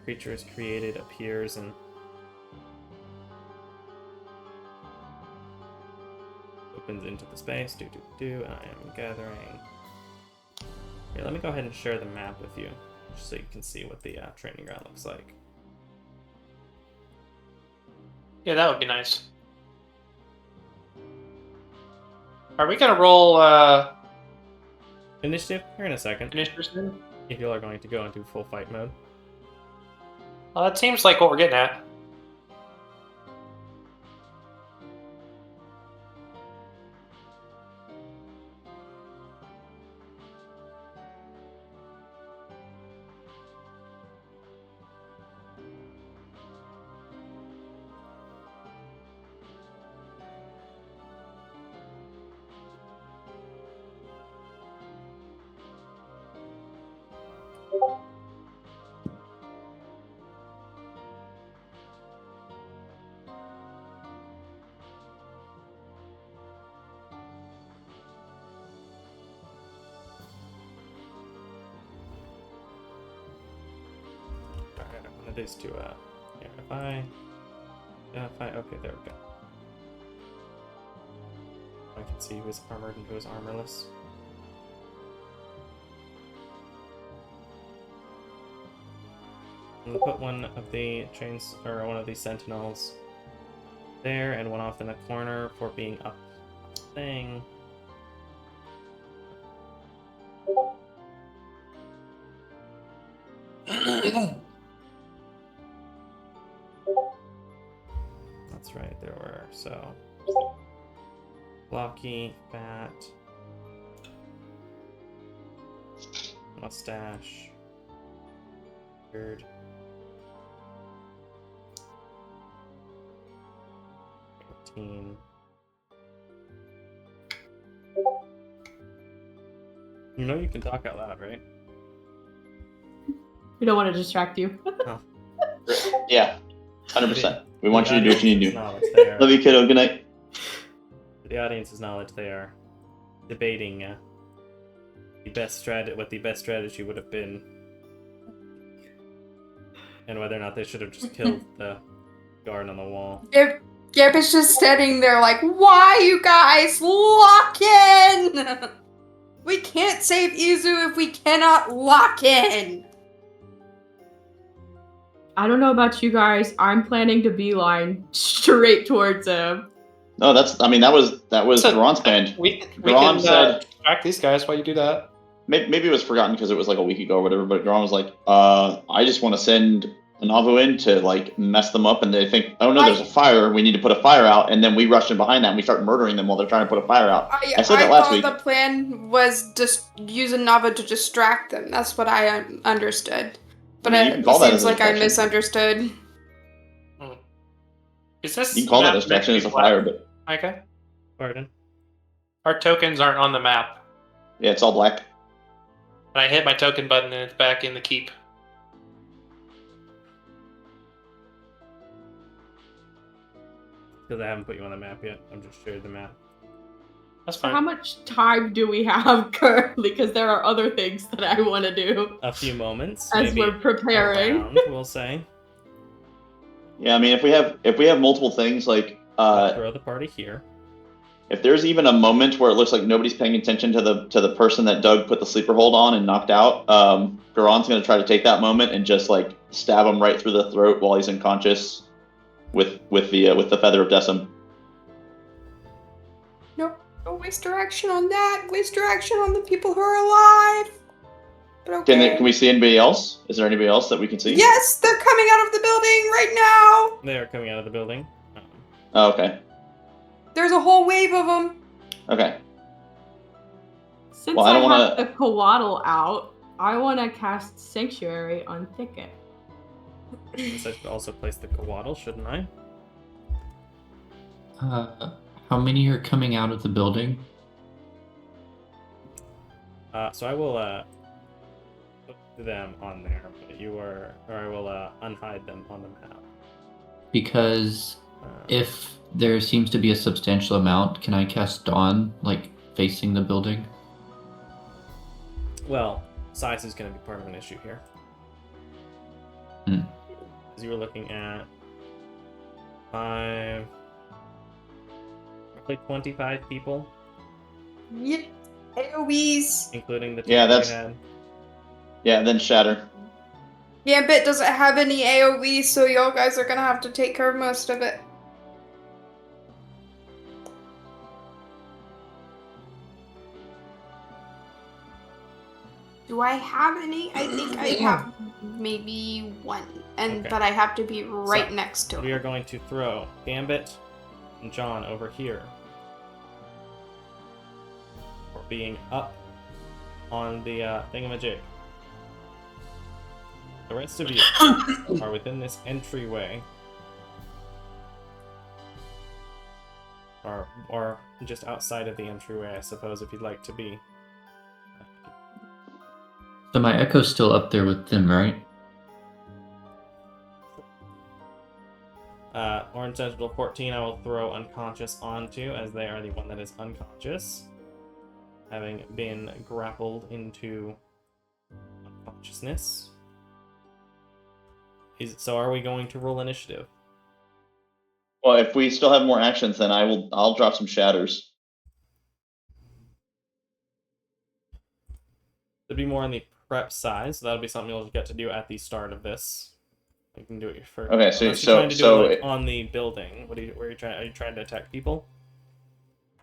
creature is created, appears, and opens into the space. And I am gathering. Here, let me go ahead and share the map with you, just so you can see what the training ground looks like. Yeah, that would be nice. Are we gonna roll Initiative? Here in a second. initiative soon? If you are going to go into full fight mode. Well, that seems like what we're getting at. Alright, I wanted these to, identify, okay, there we go. I can see who is armored and who is armorless. I'm gonna put one of the chains, or one of the sentinels there, and one off in the corner for being up thing. That's right, there were, so... Blocky, fat... Mustache... Beard... 18... You know you can talk out loud, right? We don't want to distract you. Yeah, 100%. We want you to do what you need to do. Knowledge there. Love you, kiddo. Good night. For the audience's knowledge, they are debating what the best strategy would have been, and whether or not they should have just killed the guard on the wall. Gabby's just standing there like, why you guys lock in? We can't save Izu if we cannot lock in. I don't know about you guys. I'm planning to beeline straight towards him. No, that was So, Garon's plan. We Garon can said track these guys while you do that. maybe it was forgotten because it was like a week ago or whatever. But Garon was like, I just want to send Navu in to like mess them up, and they think, oh no, there's a fire. We need to put a fire out, and then we rush in behind that and we start murdering them while they're trying to put a fire out. I said that last thought week. the plan was just using Nava to distract them. That's what I understood. But I mean, you can it call that seems as a like I distraction. misunderstood. Is this You can call that map a distraction next as to a fire, but Okay. Pardon? Our tokens aren't on the map. yeah, it's all black. And I hit my token button and it's back in the keep. Because I haven't put you on the map yet. I'm just shared the map. That's So fine. how much time do we have currently? Because there are other things that I want to do A few moments. as maybe we're preparing. a round, we'll say. Yeah, I mean, if we have multiple things, like I'll throw the party here. if there's even a moment where it looks like nobody's paying attention to the person that Doug put the sleeper hold on and knocked out, Garon's gonna try to take that moment and just like stab him right through the throat while he's unconscious with the feather of Decim. Nope. Don't waste direction on that. Waste direction on the people who are alive. But okay. Can we see anybody else? Is there anybody else that we can see? Yes, they're coming out of the building right now. They are coming out of the building. Oh, okay. There's a whole wave of them. Okay. Since Well, I I, don't have wanna- the Coatl out, I want to cast Sanctuary on Thicket. Guess I should also place the Coatl, shouldn't I? How many are coming out of the building? So I will put them on there, but I will unhide them on the map. Because if there seems to be a substantial amount, can I cast Dawn, like, facing the building? Well, size is going to be part of an issue here. Hmm. Because you were looking at roughly 25 people, Yep. AoEs. including the two Yeah, that you that's- had. Yeah, then Shatter. Gambit doesn't have any AoE, so y'all guys are gonna have to take care of most of it. Do I have any? I think I have maybe one, Okay. but I have to be right So, next to We him. are going to throw Gambit and John over here for being up on the thingamajig. The rest of you are within this entryway, or just outside of the entryway, I suppose, if you'd like to be. So my Echo's still up there with them, right? Orange Sentinel 14 I will throw unconscious onto, as they are the one that is unconscious, having been grappled into unconsciousness. So are we going to roll initiative? Well, if we still have more actions, then I'll drop some shatters. It'd be more on the prep side, so that'll be something you'll get to do at the start of this. You can do it first. Okay, so- Unless you're trying to do so it like it- on the building. Are you trying to attack people?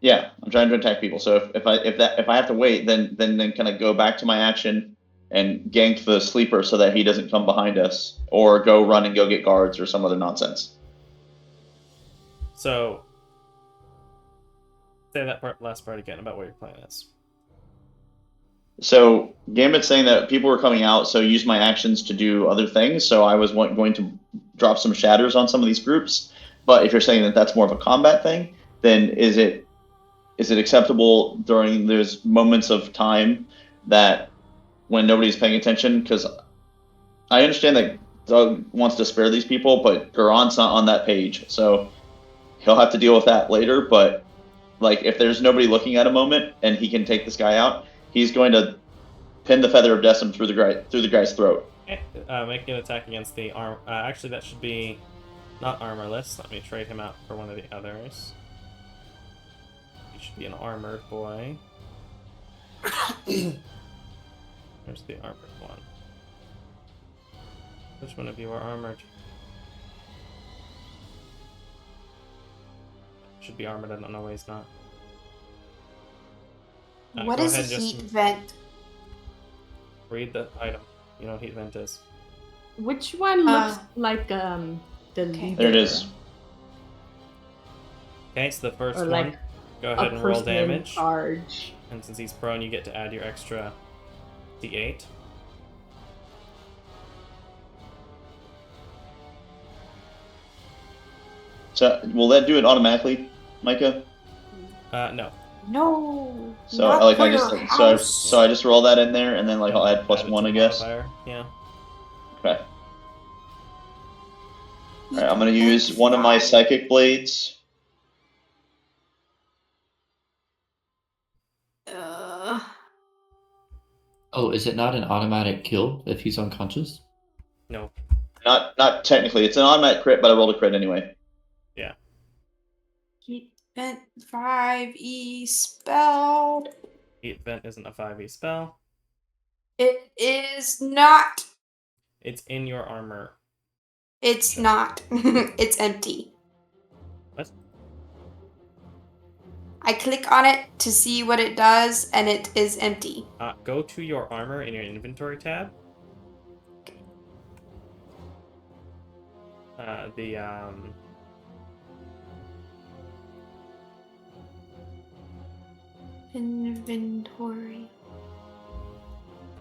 Yeah, I'm trying to attack people. So if I have to wait, then can I go back to my action and gank the sleeper so that he doesn't come behind us, or go run and go get guards or some other nonsense? So say that last part again about what your plan is. So Gambit's saying that people were coming out, so use my actions to do other things. So I was going to drop some shatters on some of these groups. But if you're saying that that's more of a combat thing, then is it acceptable during those moments of time that when nobody's paying attention? Because I understand that Doug wants to spare these people, but Garon's not on that page, so he'll have to deal with that later. But like, if there's nobody looking at a moment and he can take this guy out, he's going to pin the feather of Decim through the guy's throat. Okay. Making an attack against the arm. Actually, that should be not armorless. Let me trade him out for one of the others. He should be an armored boy. There's the armored one. Which one of you are armored? Should be armored. I don't know why he's not. What go is a ahead and just heat vent? read the item. You know what heat vent is. Which one looks like the leader? There it is. Okay, so the first Or one, like go ahead a and roll person in damage. charge. And since he's prone, you get to add your extra d8. So will that do it automatically, Micah? No. No. So not like for I just your so house. I just roll that in there, and then like I'll add Add it to +1, the I guess. modifier. Yeah. Okay. All right, I'm gonna use one of my psychic blades. Oh, is it not an automatic kill if he's unconscious? No. Not technically, it's an automatic crit, but I rolled a crit anyway. Yeah. Heat vent 5e spell. Heat Vent isn't a 5e spell. It is not. It's in your armor. It's not. It's empty. What? I click on it to see what it does, and it is empty. Go to your armor in your inventory tab. Inventory.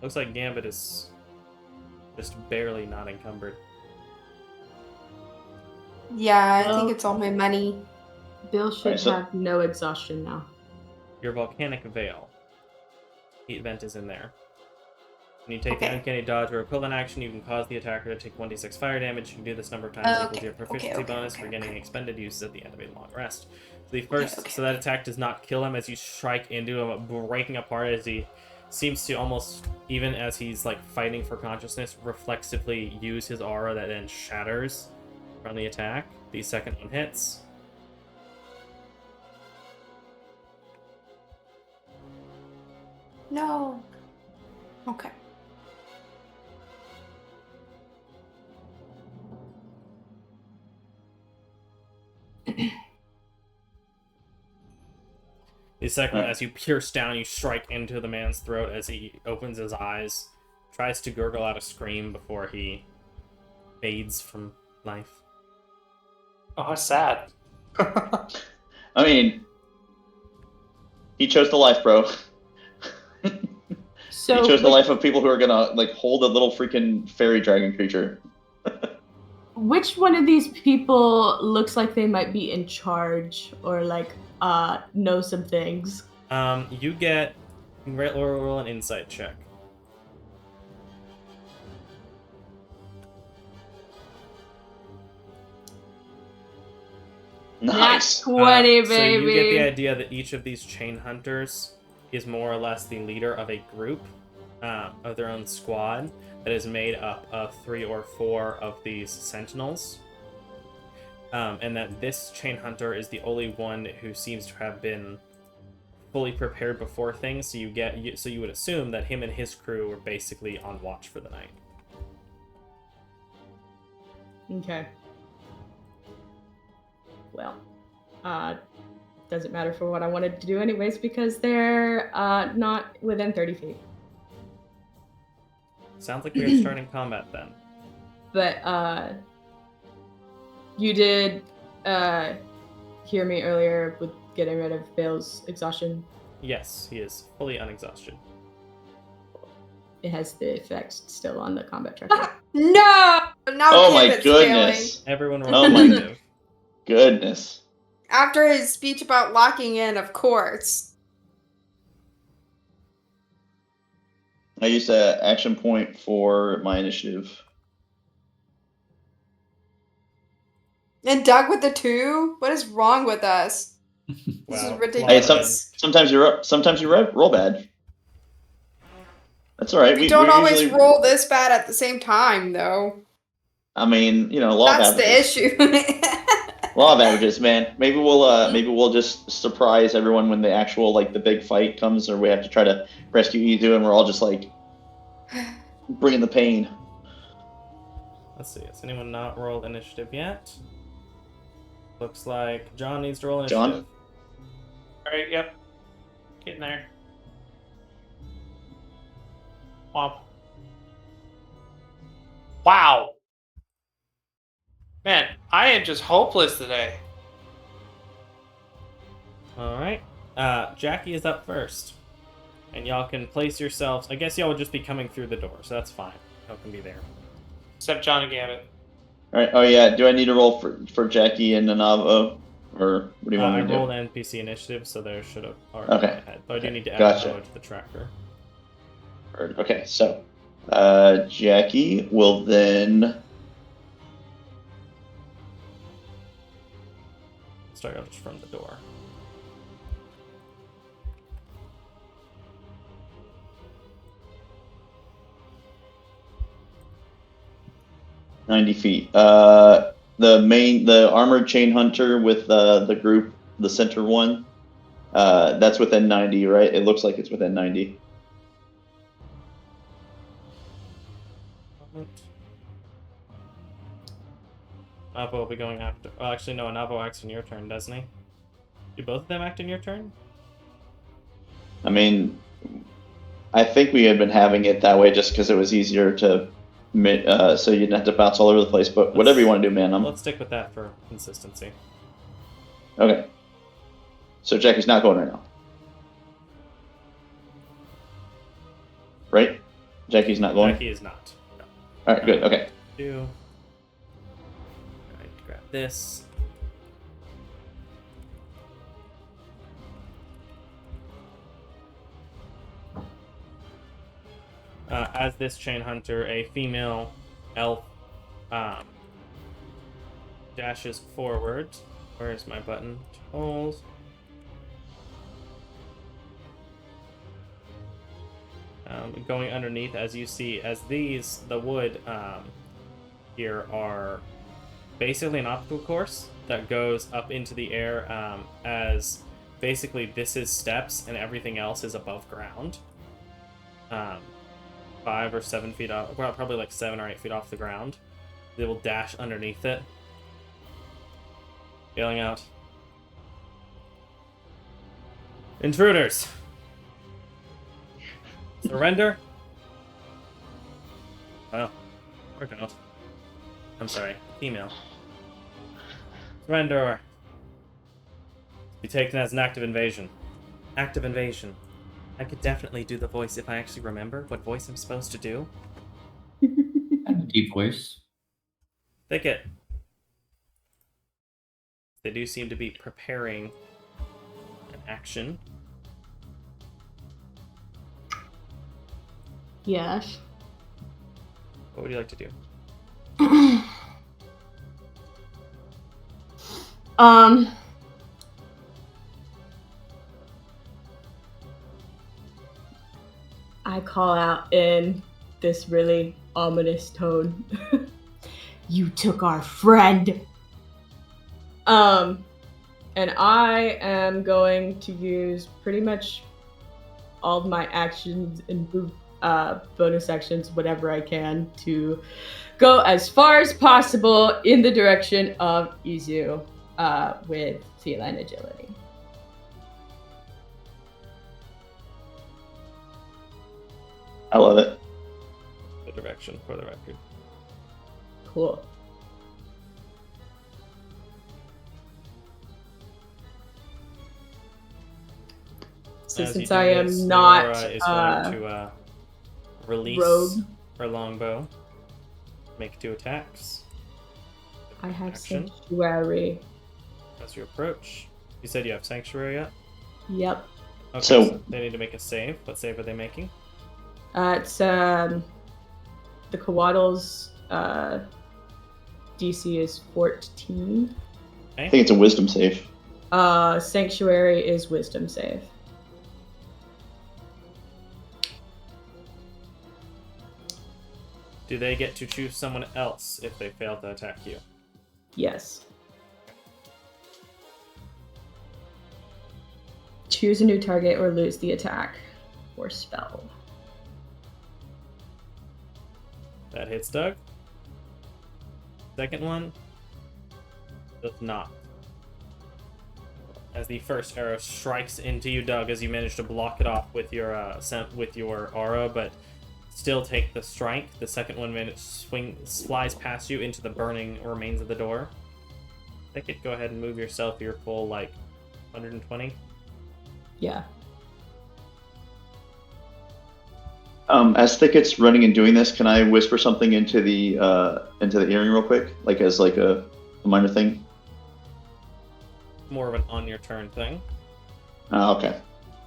Looks like Gambit is just barely not encumbered. Yeah, I Well- think it's all my money. Bill should Alright, so- have no exhaustion now. Your Volcanic Veil. Heat Vent is in there. When you take the Okay. Uncanny Dodge or equivalent action, you can cause the attacker to take 1d6 fire damage. You can do this number of times equal to your proficiency bonus for getting expended uses at the end of a long rest. So the first, so that attack does not kill him as you strike into him, breaking apart as he seems to almost, even as he's like fighting for consciousness, reflexively use his aura that then shatters from the attack. The second one hits. No. Okay. The second one, as you pierce down, you strike into the man's throat as he opens his eyes, tries to gurgle out a scream before he fades from life. Oh, that's sad. I mean, he chose the life, bro. So he chose the life of people who are gonna like hold a little freaking fairy dragon creature. which one of these people looks like they might be in charge or like know some things? You get roll an insight check. Nice. Nat 20, So baby. you get the idea that each of these chain hunters is more or less the leader of a group of their own squad that is made up of 3 or 4 of these sentinels. And that this chain hunter is the only one who seems to have been fully prepared before things. So you would assume that him and his crew were basically on watch for the night. Okay. Well, doesn't matter for what I wanted to do anyways because they're not within 30 feet. Sounds like we are starting combat then. But you did hear me earlier with getting rid of Bale's exhaustion. Yes, he is fully unexhausted. It has the effect still on the combat tracker. No! Now Oh my Gambit's goodness. Everyone roll Oh my initiative. Goodness. failing. After his speech about locking in, of course. I used an action point for my initiative. And Doug with the 2? What is wrong with us? This Wow. is ridiculous. Sometimes you roll bad. That's all right. We don't we always usually, roll this bad at the same time, though. I mean, law That's of the averages. issue. Law of averages, man. Maybe we'll just surprise everyone when the actual the big fight comes, or we have to try to rescue Izu, and we're all just bringing the pain. Let's see. Has anyone not rolled initiative yet? Looks like John needs to roll initiative. John? Alright, yep. Getting there. Womp. Wow. Man, I am just hopeless today. All right. Jackie is up first. And y'all can place yourselves. I guess y'all would just be coming through the door, so that's fine. Y'all can be there. Except John and Gambit. All right. Oh yeah. Do I need to roll for Jackie and Nanavo, or what do you want I me to do? rolled NPC initiative, so there should have already Okay. been ahead. But I do need to add Gotcha. Navo to the tracker. Okay. So, Jackie will then. Start out just from the door. $90 feet. The armored chain hunter with the group, the center one. That's within 90, right? It looks like it's within 90. Navo will be going after. Well, actually, no. Navo acts in your turn, doesn't he? Do both of them act in your turn? I mean, I think we had been having it that way just because it was easier to, so you didn't have to bounce all over the place. But whatever you want to do, man. Let's stick with that for consistency. Okay. So Jackie's not going right now. Right? Jackie's not going? Jackie is not. No. Alright, good. Okay. Do. Alright, grab this. As this chain hunter, a female elf dashes forward. Where's my button? Hold. Going underneath, as you see, as these, the wood here are basically an obstacle course that goes up into the air, as basically this is steps and everything else is above ground. 5 or 7 feet off, well, probably like 7 or 8 feet off the ground. They will dash underneath it, yelling out, "Intruders! Surrender!" Oh, or don't. I'm sorry, female. Surrender or be taken as an active invasion. Active invasion. I could definitely do the voice if I actually remember what voice I'm supposed to do. I have a deep voice. Thicket. They do seem to be preparing an action. Yes. What would you like to do? I call out in this really ominous tone. You took our friend. And I am going to use pretty much all of my actions and bonus actions, whatever I can, to go as far as possible in the direction of Izu with feline agility. I love it. The direction, for the record. Cool. So As you since do I am this, not Laura is going to release rogue, her longbow. Make 2 attacks. I have Action. sanctuary. As you approach. You said you have sanctuary up? Yep. Okay, So- they need to make a save. What save are they making? It's the Coatls DC is 14. I think it's a wisdom save. Sanctuary is wisdom save. Do they get to choose someone else if they fail to attack you? Yes. Choose a new target or lose the attack or spell. That hits Doug. Second one does not. As the first arrow strikes into you, Doug, as you manage to block it off with your aura, but still take the strike. The second one flies past you into the burning remains of the door. Thicket, go ahead and move yourself your full, 120. Yeah. As Thicket's running and doing this, can I whisper something into the earring real quick, as a minor thing? More of an on your turn thing. Okay.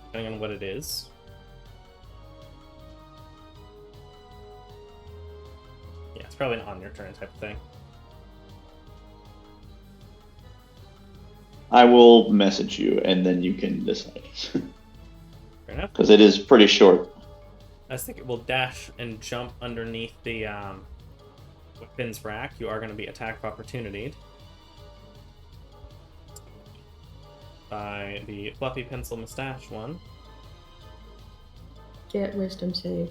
Depending on what it is. Yeah, it's probably an on your turn type of thing. I will message you, and then you can decide. Fair enough. Because it is pretty short. I think it will dash and jump underneath the weapons rack. You are going to be attack of opportunity by the fluffy pencil mustache one. Get wisdom save.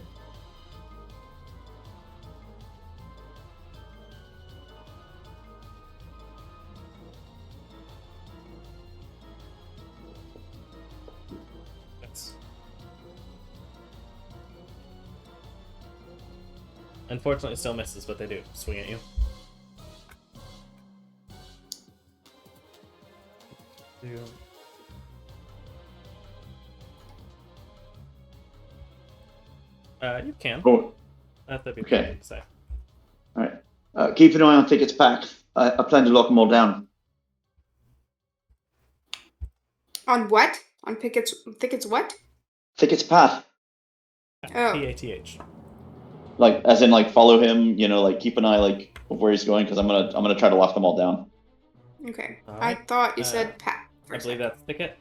Unfortunately, it still misses, but they do swing at you. You can. Oh, That'd be okay. okay to say. All right. Keep an eye on Thicket's pack. I plan to lock them all down. On what? On Thicket's what? Thicket's path. Oh. PATH. As in, follow him. Keep an eye, of where he's going, because I'm gonna try to lock them all down. Okay. All I right. thought you said Pat. I believe that's Thicket.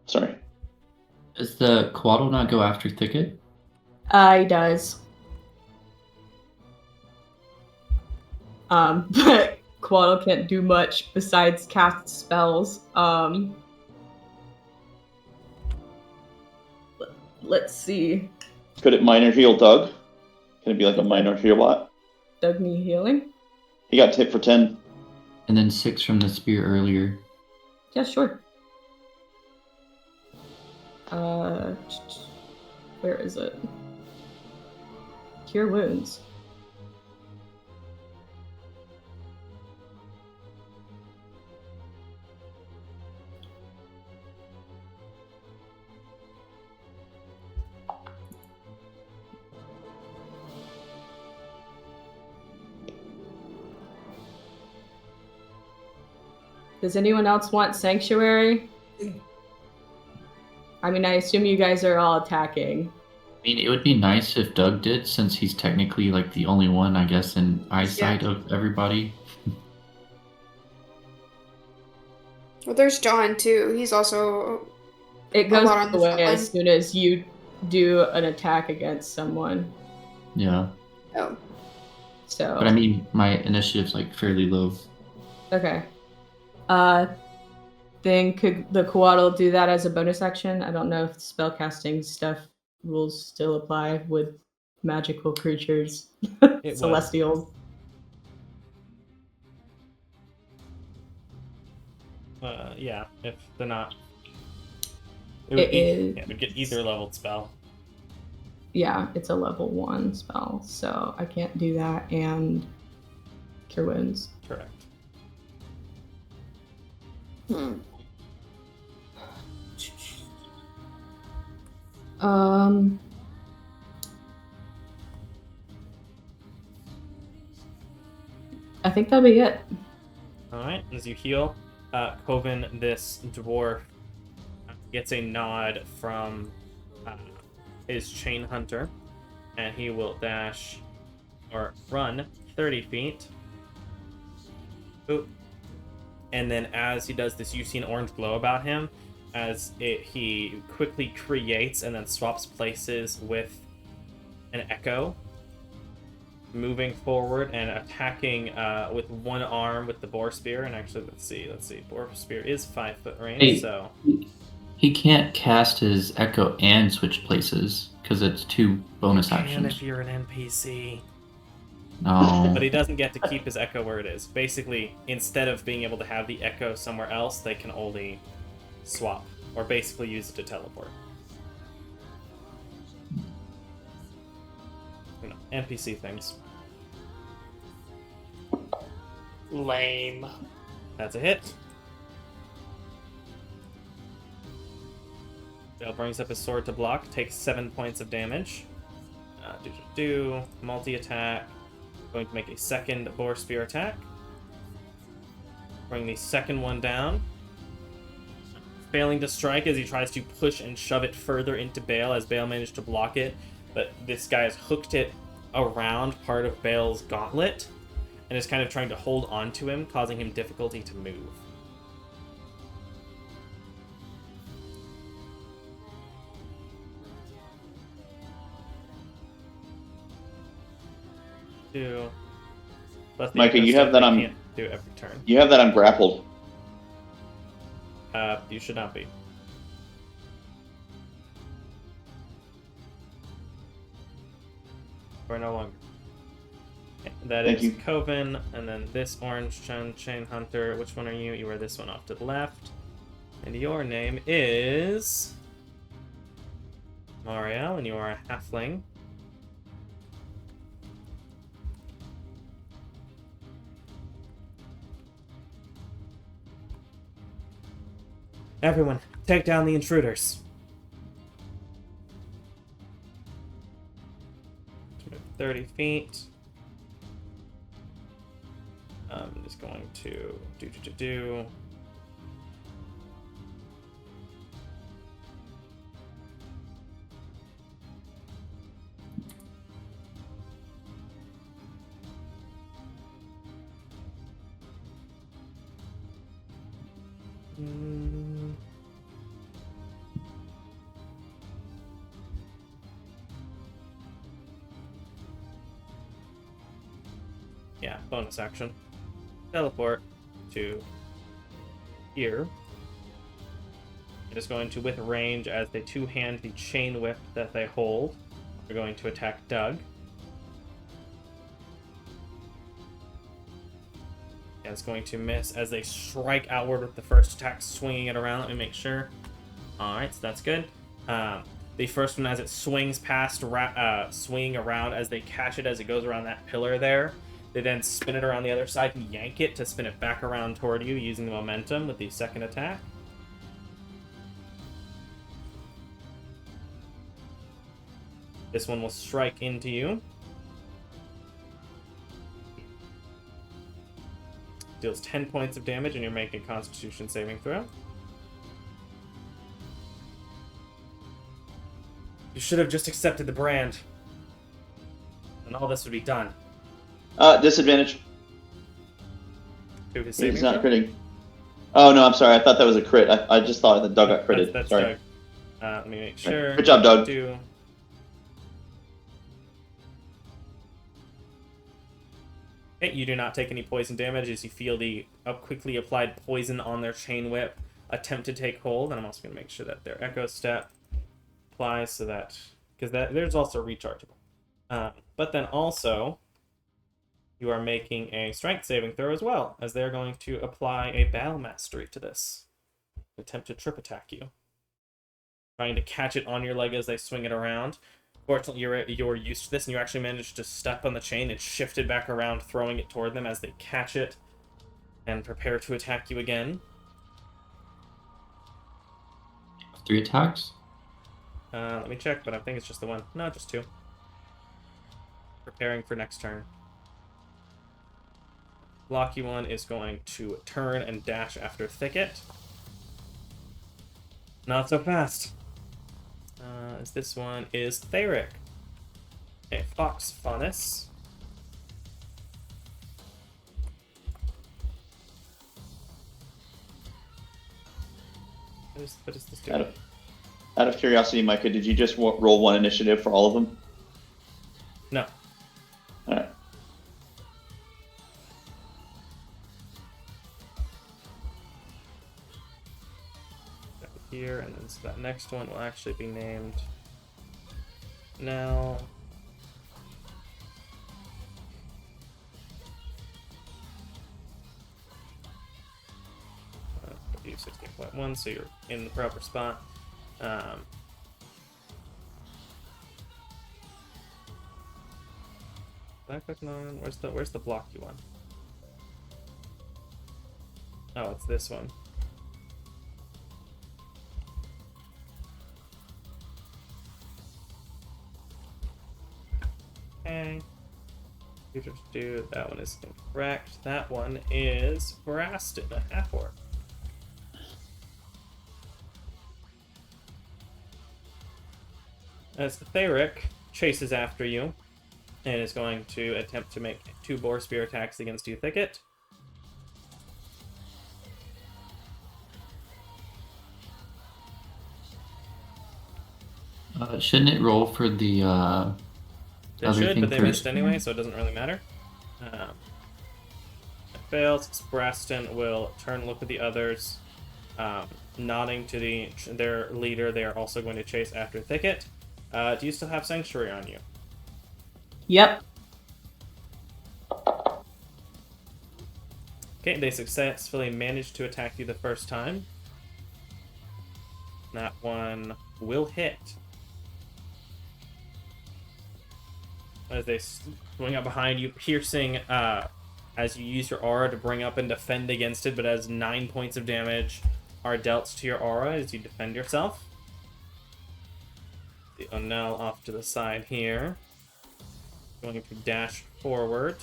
Sorry. Does the Quaddle not go after Thicket? He does. But Quaddle can't do much besides cast spells. Let's see. Could it minor heal Doug? Can it be a minor heal bot? Doug need healing? He got hit for 10. And then 6 from the spear earlier. Yeah, sure. Where is it? Cure wounds. Does anyone else want Sanctuary? I mean, I assume you guys are all attacking. I mean, it would be nice if Doug did, since he's technically the only one, I guess, in eyesight of everybody. Well, there's John too. He's also. It goes lot on the away front as line. soon as you do an attack against someone. Yeah. Oh. So. But I mean, my initiative's fairly low. Okay. Then could the Quaddle do that as a bonus action? I don't know if spellcasting stuff rules still apply with magical creatures, It celestials. Yeah, if they're not. It would get either leveled spell. Yeah, it's a level 1 spell, so I can't do that and cure wounds. Correct. I think that'll be it. Alright, as you heal, Coven, this dwarf, gets a nod from his chain hunter, and he will dash or run 30 feet. Oop. And then as he does this, you see an orange glow about him as he quickly creates and then swaps places with an echo, moving forward and attacking with one arm with the boar spear. And actually, let's see, boar spear is 5 foot range, Hey. so He can't cast his echo and switch places because it's 2 bonus and actions. if you're an NPC. No. But he doesn't get to keep his echo where it is. Basically, instead of being able to have the echo somewhere else, they can only swap, or basically use it to teleport. NPC things. Lame. That's a hit. Bale brings up his sword to block, takes 7 points of damage. Multi-attack. Going to make a second Boar Spear attack. Bring the second one down. Failing to strike as he tries to push and shove it further into Bale, as Bale managed to block it. But this guy has hooked it around part of Bale's gauntlet and is kind of trying to hold on to him, causing him difficulty to move. Micah, you have that on. Can't do every turn. You have that on grappled. You should not be. Or no longer. Okay, that Thank is you. Coven, and then this orange chain hunter. Which one are you? You are this one off to the left. And your name is Marielle, and you are a halfling. Everyone, take down the intruders. 30 feet. I'm just going to do. Yeah, bonus action. Teleport to here. It is going to, with range, as they two-hand the chain whip that they hold, they're going to attack Doug. And it's going to miss as they strike outward with the first attack, swinging it around. Let me make sure. Alright, so that's good. The first one, as it swings past, swinging around as they catch it as it goes around that pillar there. They then spin it around the other side and yank it to spin it back around toward you using the momentum with the second attack. This one will strike into you. Deals 10 points of damage and you're making a Constitution saving throw. You should have just accepted the brand. And all this would be done. Disadvantage. To his saving He's not throw? critting. Oh no, I'm sorry. I thought that was a crit. I just thought that Doug got critted. That's Sorry. Doug. Let me make sure. Good job, Doug. Okay, you do not take any poison damage as you feel the quickly applied poison on their chain whip attempt to take hold. And I'm also going to make sure that their Echo Step applies so that... because there's also rechargeable. But then also... you are making a strength saving throw as well, as they're going to apply a battle mastery to this. Attempt to trip attack you. Trying to catch it on your leg as they swing it around. Fortunately, you're used to this, and you actually managed to step on the chain and shift it back around, throwing it toward them as they catch it and prepare to attack you again. 3 attacks? Let me check, but I think it's just the one. No, just 2. Preparing for next turn. Blocky one is going to turn and dash after Thicket. Not so fast. As this one is Theric. Okay, Fox Faunus. What is this doing? Out of curiosity, Micah, did you just roll 1 initiative for all of them? No. Alright. Here, and then so that next one will actually be named now. You 16.1, so you're in the proper spot. Black click on. Where's the blocky one? Oh, it's this one. Okay. Do that one is incorrect. That one is Braston, a half orc. As the Theric chases after you and is going to attempt to make 2 boar spear attacks against you, Thicket. Shouldn't it roll for the They other should, thing but they first? missed anyway, so it doesn't really matter. It fails. Braston will turn and look at the others, nodding to their leader. They are also going to chase after Thicket. Do you still have Sanctuary on you? Yep. Okay, they successfully managed to attack you the first time. That one will hit. As they swing up behind you, piercing as you use your aura to bring up and defend against it, but as 9 points of damage are dealt to your aura as you defend yourself. The Onel off to the side here. Going to dash forward.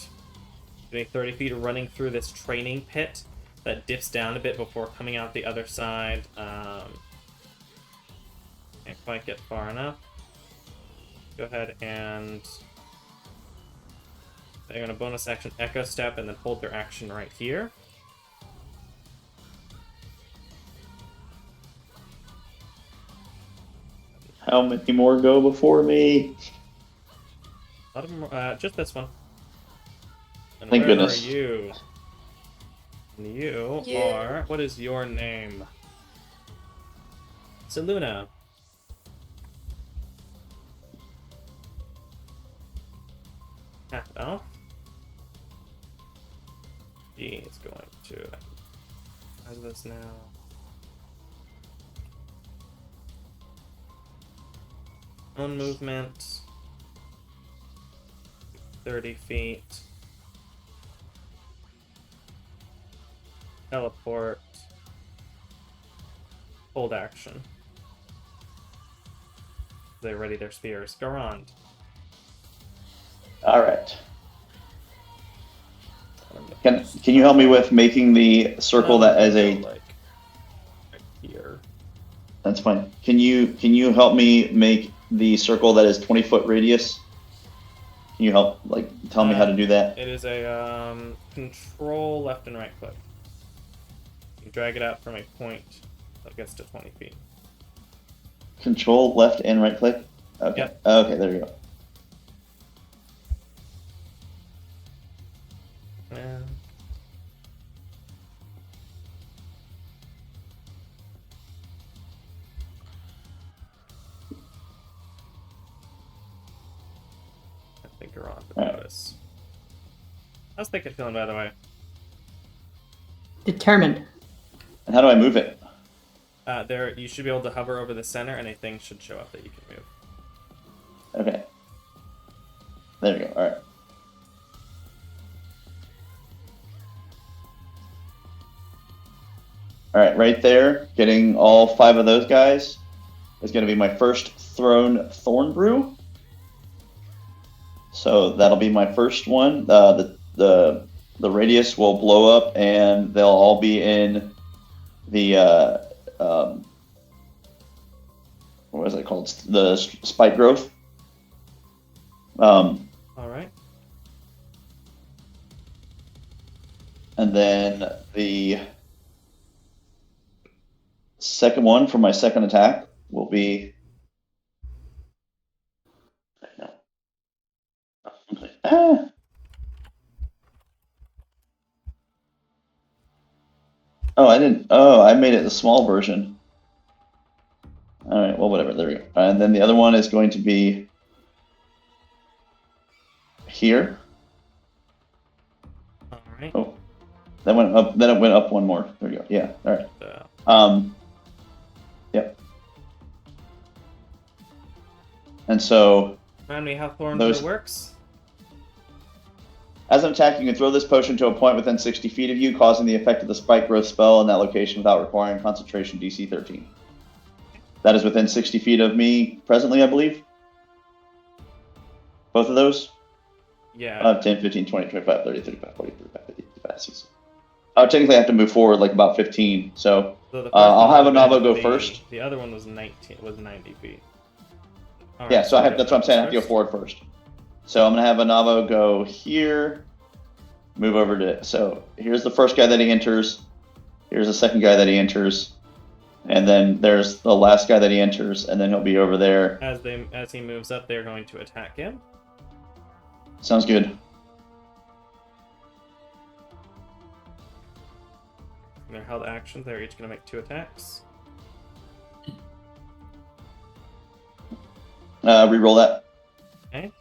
Doing 30 feet, running through this training pit that dips down a bit before coming out the other side. Can't quite get far enough. Go ahead and they're going to bonus action Echo Step and then hold their action right here. How many more go before me? A lot of them, just this one. And Thank where goodness. are you? You are... What is your name? Seluna. Half elf. He is going to... How's this now? Own movement. 30 feet. Teleport. Hold action. They ready their spears. Garand. All right. Can you help me with making the circle that as a? Like right here. That's fine. Can you help me make the circle that is 20-foot radius? Can you help tell me how to do that? It is a control left and right click. You drag it out from a point that gets to 20 feet. Control left and right click. Okay. Yep. Okay, there you go. And I think you're on to notice. How's Thicket feeling, by the way? Determined. And how do I move it? There, you should be able to hover over the center, and a thing should show up that you can move. Okay. There we go. All right. All right, right there, getting all 5 of those guys is going to be my first thrown thorn brew. So that'll be my first one. The radius will blow up, and they'll all be in the what is it called? The spike growth. All right. And then the second one for my second attack will be. Oh, I didn't. Oh, I made it the small version. All right. Well, whatever. There we go. And then the other one is going to be here. All right. Oh, that went up. Then it went up one more. There we go. Yeah. All right. Yep. And so. Remind me how thorn those works. As an attack, you can throw this potion to a point within 60 feet of you, causing the effect of the spike growth spell in that location without requiring concentration DC 13. That is within 60 feet of me presently, I believe. Both of those? Yeah. 10, 15, 20, 25, 30, 35, 40, 45, 50, 55, 60. Technically, I have to move forward like about 15, so So the first I'll one have would have Anavo been go first. The other one was 90 feet. All Yeah, right, so I have, we'll that's do what I'm saying, I have to go first. forward first. So I'm going to have Anavo go here, move over to, so here's the first guy that he enters, here's the second guy that he enters, and then there's the last guy that he enters, and then he'll be over there. As he moves up, they're going to attack him. Sounds good. And their held actions, they're each going to make 2 attacks. Reroll that. Okay.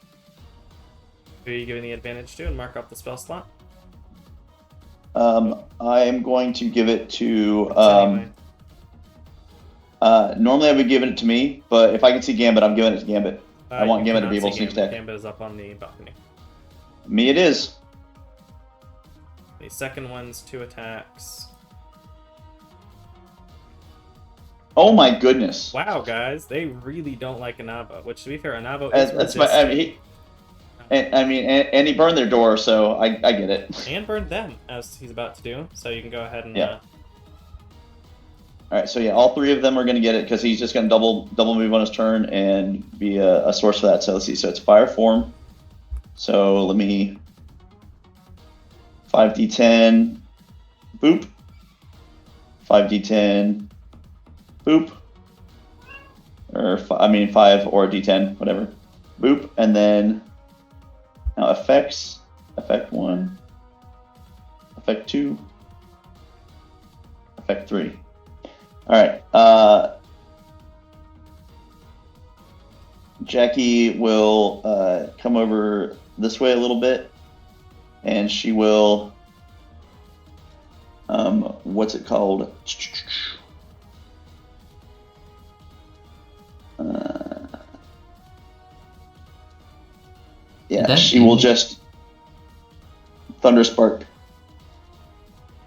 Who are you giving the advantage to and mark up the spell slot? I am going to give it to. Anyway. Normally I would give it to me, but if I can see Gambit, I'm giving it to Gambit. I want you Gambit to be cannot able to see sneak Gambit. attack. Gambit is up on the balcony. Me, it is. The second one's 2 attacks. Oh my goodness. Wow, guys, they really don't like Anavo. Which, to be fair, Anavo is That's my. I mean, and he burned their door, so I get it. and burned them, as he's about to do. So you can go ahead and. Yeah. All right, so yeah, all 3 of them are going to get it because he's just going to double move on his turn and be a source for that. So let's see. So it's fire form. So let me 5d10, boop. 5d10, boop. Or 5 or d10, whatever. Boop, and then now effects. Effect 1. Effect 2. Effect 3. Alright, Jackie will come over this way a little bit, and she will, what's it called? Yeah, she will just Thunder Spark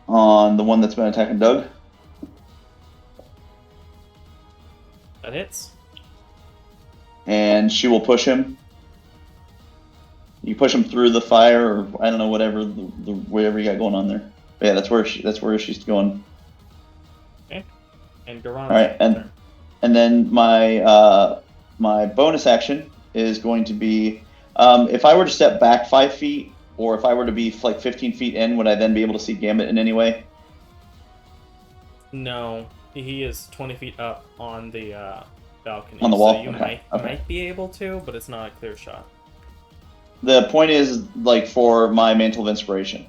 on the one that's been attacking Doug. That hits. And she will push him. You push him through the fire, or I don't know, whatever, whatever you got going on there. But yeah, that's where she's going. Okay. And Garon's All right, and then my my bonus action is going to be if I were to step back 5 feet, or if I were to be like 15 feet in, would I then be able to see Gambit in any way? No, he is 20 feet up on the balcony. On the wall? So you Okay. might be able to, but it's not a clear shot. The point is, like, for my Mantle of Inspiration.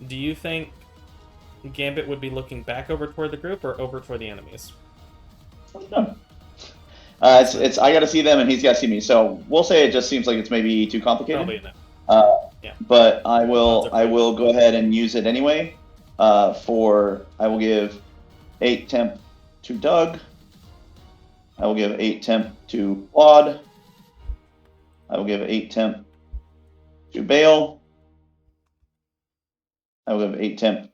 Do you think Gambit would be looking back over toward the group or over toward the enemies? It's I got to see them and he's got to see me. So we'll say it just seems like it's maybe too complicated. Probably no. Yeah. But I will go ahead and use it anyway. I will give 8 temp to Doug. I will give 8 temp to Claude. I will give 8 temp to Bale. I will give 8 temp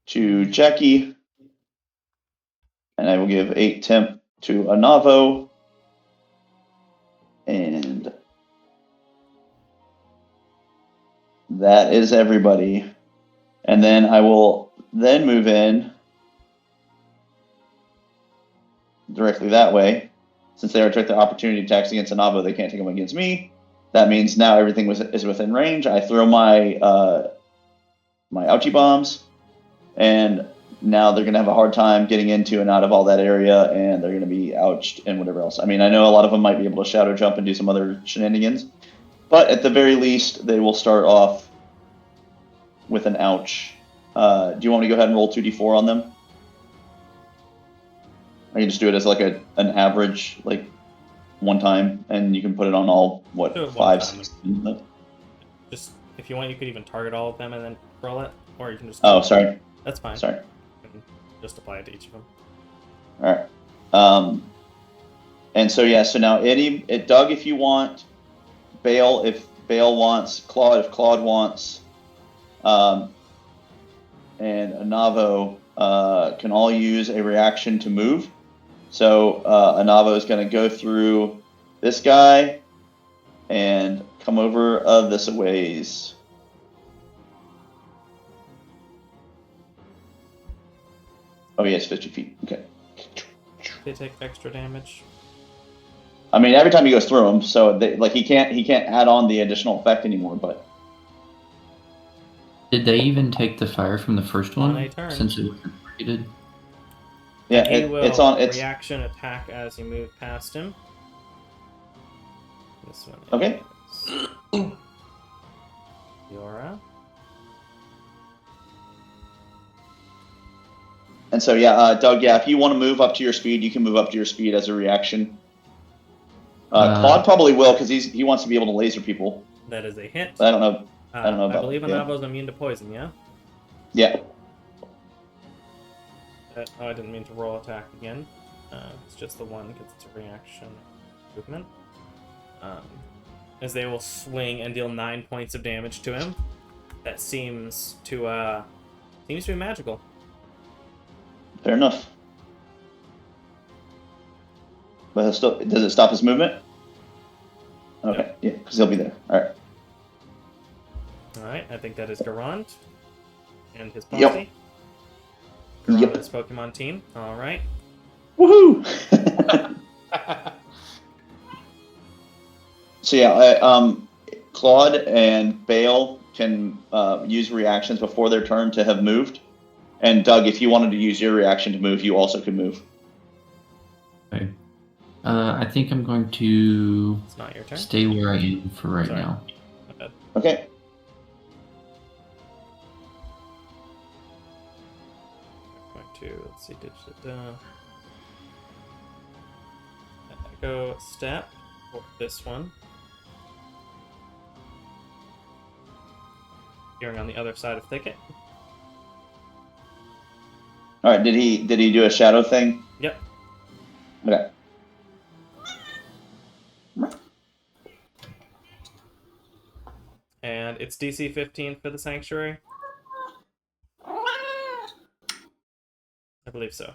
to Jackie. And I will give 8 temp to Anavo. And that is everybody. And then I will then move in directly that way. Since they are taking the opportunity attacks against Anavo, they can't take them against me. That means now everything is within range. I throw my my ouchie bombs, and now they're going to have a hard time getting into and out of all that area, and they're going to be ouched and whatever else. I mean, I know a lot of them might be able to shadow jump and do some other shenanigans, but at the very least, they will start off with an ouch. Do you want me to go ahead and roll 2d4 on them? I can just do it as like an average, like one time, and you can put it on all, what, Do it one 5, time. 6? Just if you want, you could even target all of them and then roll it, or you can just. Oh, sorry. That's fine. Sorry. You can just apply it to each of them. All right. And so yeah, so now Doug, if you want, Bale, if Bale wants, Claude, if Claude wants, and Anavo can all use a reaction to move. So Anavo is going to go through this guy and come over this a ways. Oh, he has 50 feet. Okay. They take extra damage. I mean, every time he goes through them, so he can't add on the additional effect anymore. But Did they even take the fire from the first On one? a turn. Since it wasn't rated? yeah, He will it's reaction attack as you move past him. This one. Okay. Yora. And so yeah, Doug, yeah, if you want to move up to your speed, you can move up to your speed as a reaction. Claude probably will because he wants to be able to laser people. That is a hit. But I don't know. I don't know I about. believe yeah. Anavo's immune to poison. Yeah. Yeah. I didn't mean to roll attack again. It's just the one because it's a reaction movement. As they will swing and deal 9 points of damage to him. That seems to be magical. Fair enough. But does it stop his movement? Okay, yeah, because he'll be there. All right. All right, I think that is Garand and his posse. Yep. Garand Yep. and his Pokemon team. All right. Woohoo! So yeah, Claude and Bale can use reactions before their turn to have moved. And Doug, if you wanted to use your reaction to move, you also can move. Okay. I think I'm going to It's not your turn. stay where I am for right Sorry. now. My bad. Okay. I'm going to, let's see, go step for this one. Appearing on the other side of thicket. All right. Did he do a shadow thing? Yep. Okay. And it's DC 15 for the Sanctuary. I believe so.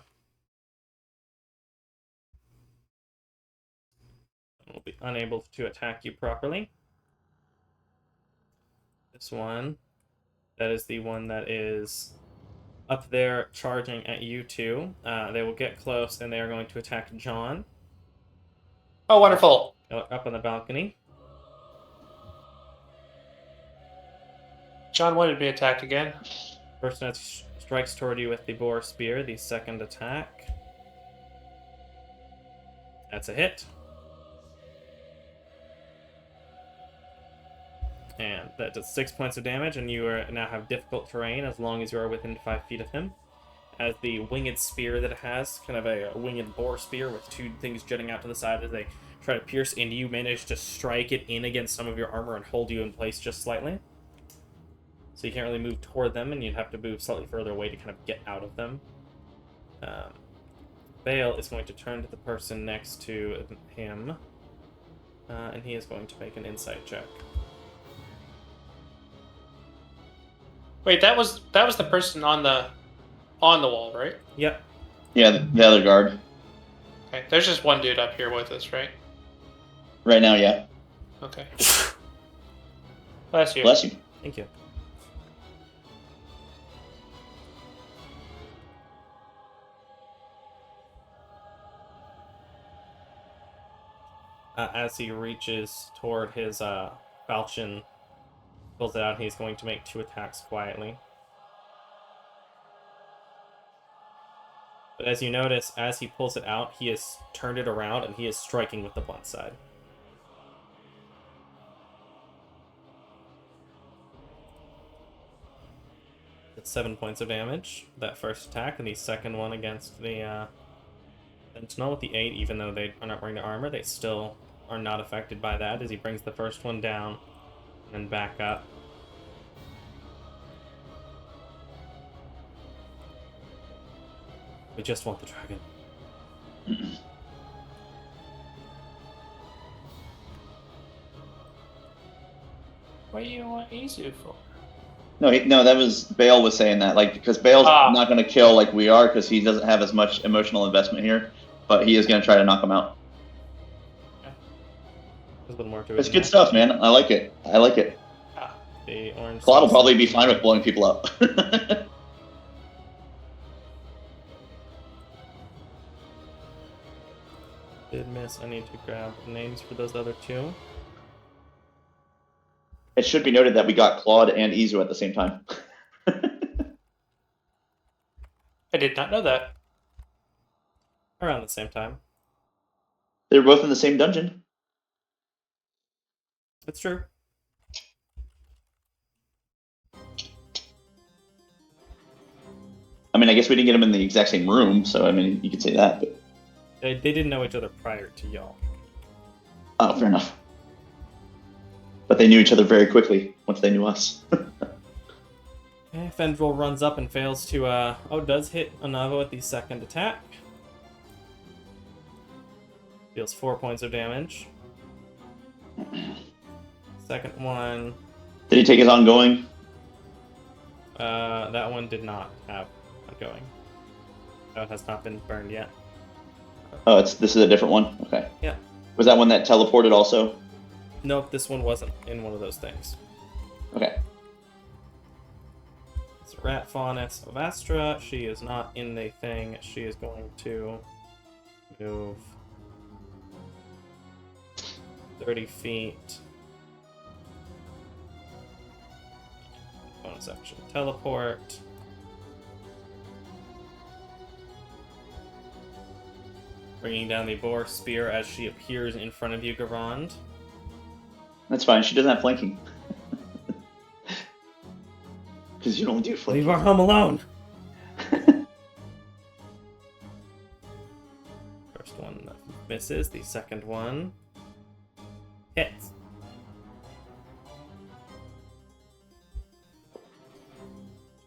It will be unable to attack you properly. This one, that is the one that is up there charging at you two. They will get close and they are going to attack John. Oh, wonderful. Up on the balcony. John wanted to be attacked again. First one strikes toward you with the boar spear. The second attack. That's a hit. And that does 6 points of damage, and you now have difficult terrain as long as you are within 5 feet of him. As the winged spear that it has, kind of a winged boar spear with two things jutting out to the side as they try to pierce into you, manage to strike it in against some of your armor and hold you in place just slightly. So you can't really move toward them, and you'd have to move slightly further away to kind of get out of them. Bale is going to turn to the person next to him, and he is going to make an insight check. Wait, that was the person on the wall, right? Yep. Yeah, the other guard. Okay, there's just one dude up here with us, right? Right now, yeah. Okay. Bless you. Bless you. Thank you. As he reaches toward his falchion, pulls it out, he's going to make 2 attacks quietly. But as you notice, as he pulls it out, he has turned it around and he is striking with the blunt side. It's 7 points of damage, that first attack, and the second one against the Sentinel with the 8, even though they are not wearing the armor, they still are not affected by that as he brings the first one down and then back up. We just want the dragon. What do you want Izu for? No, that was Bale was saying that, like, because Bale's Ah. not going to kill like we are, because he doesn't have as much emotional investment here, but he is going to try to knock him out. There's a little more to it. It's than good that. stuff, man. I like it. Ah. The orange. Claude will sauce- probably be fine with blowing people up. Did miss. I need to grab names for those other two. It should be noted that we got Claude and Izu at the same time. I did not know that. Around the same time. They were both in the same dungeon. It's true. I mean, I guess we didn't get them in the exact same room, so I mean, you could say that. But They didn't know each other prior to y'all. oh, fair enough. But they knew each other very quickly once they knew us. Okay, Fendril runs up and fails to, does hit Anavo at the second attack. Deals 4 points of damage. Second one, Did he take his ongoing? that one did not have ongoing. That has not been burned yet. Oh, this is a different one? Okay. Yeah. Was that one that teleported also? Nope, this one wasn't in one of those things. Okay. It's Rat Faunus of Astra. She is not in the thing. She is going to move 30 feet. Bonus action teleport. Bringing down the boar spear as she appears in front of you, Garand. That's fine. She doesn't have flanking. Because you don't do flanking. Leave our home alone! First one misses. The second one hits.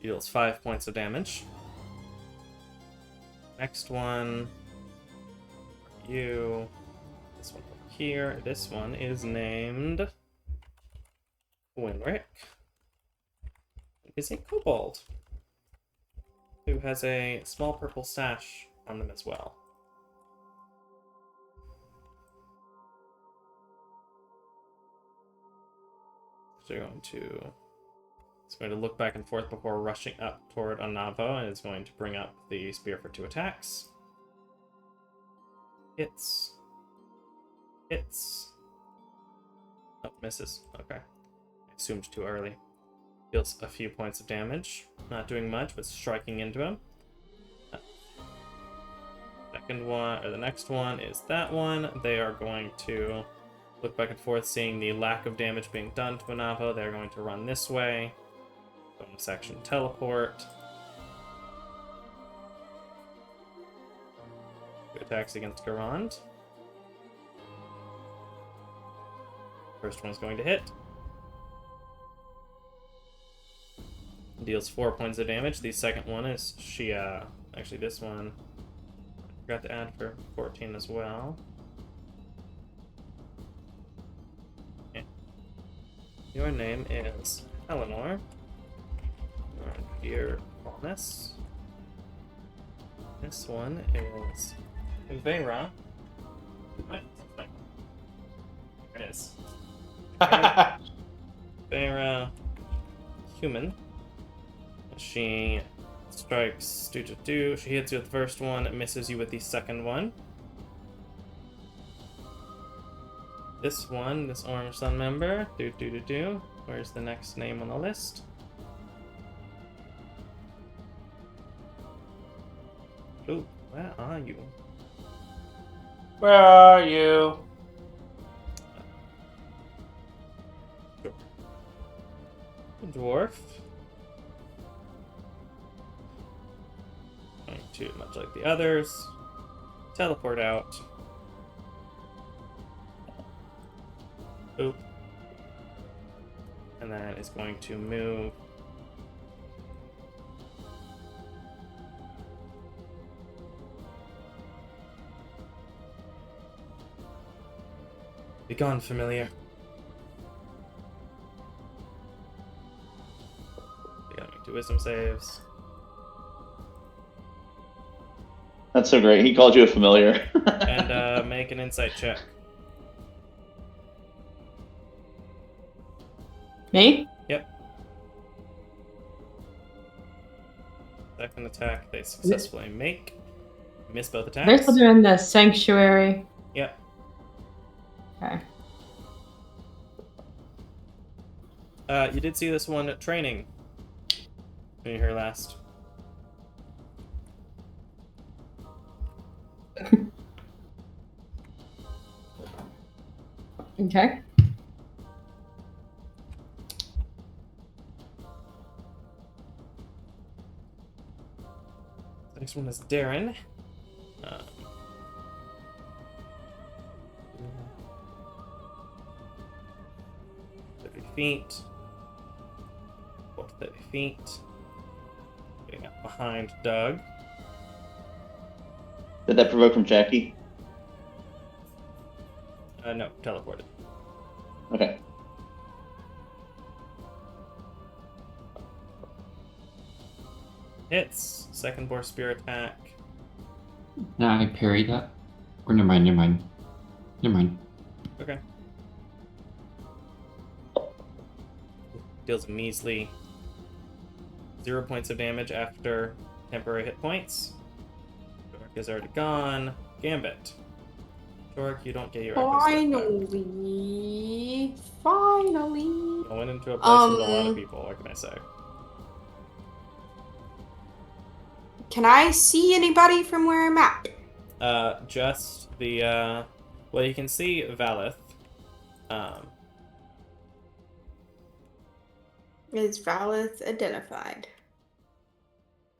Deals 5 points of damage. Next one. You. This one over here. This one is named Winrick. Is a kobold who has a small purple sash on them as well. So it's going to look back and forth before rushing up toward Anavo, and it's going to bring up the spear for 2 attacks. Hits. Oh, misses. Okay. I assumed too early. Deals a few points of damage. Not doing much, but striking into him. Second one, or the next one is that one. They are going to look back and forth, seeing the lack of damage being done to Anavo. They're going to run this way. Bonus action teleport. 2 attacks against Garand. First one's going to hit. Deals 4 points of damage. The second one is actually this one I forgot to add for 14 as well. Okay. Your name is Eleanor. Dear Faunus. This one is Vera. What? There it is. Vera human. She strikes do. She hits you with the first one, misses you with the second one. This one, this Orange Sun member, do. Where's the next name on the list? Ooh, where are you? Where are you? Sure. Dwarf. Going to, much like the others, teleport out. Oop. And then is going to move. Be gone, familiar. wisdom saves. That's so great. He called you a familiar. And make an insight check. Me? Yep. Second attack, they successfully make. Miss both attacks. They're still doing the sanctuary. Yep. Okay. You did see this one at training when you were here last. Okay. The next one is Darren. 30 feet. 30 feet. Getting up behind Doug. Did that provoke from Jackie? No, teleported. Okay. Hits. Second Boar Spear attack. Now I parry that. Or never mind, never mind. Never mind. Okay. Deals a measly 0 points of damage after temporary hit points. Torque is already gone. Gambit. Torque, you don't get your echo step back. Finally. I went into a place with a lot of people, what can I say? Can I see anybody from where I'm at? Just the, well, you can see Valith. Is Valith identified?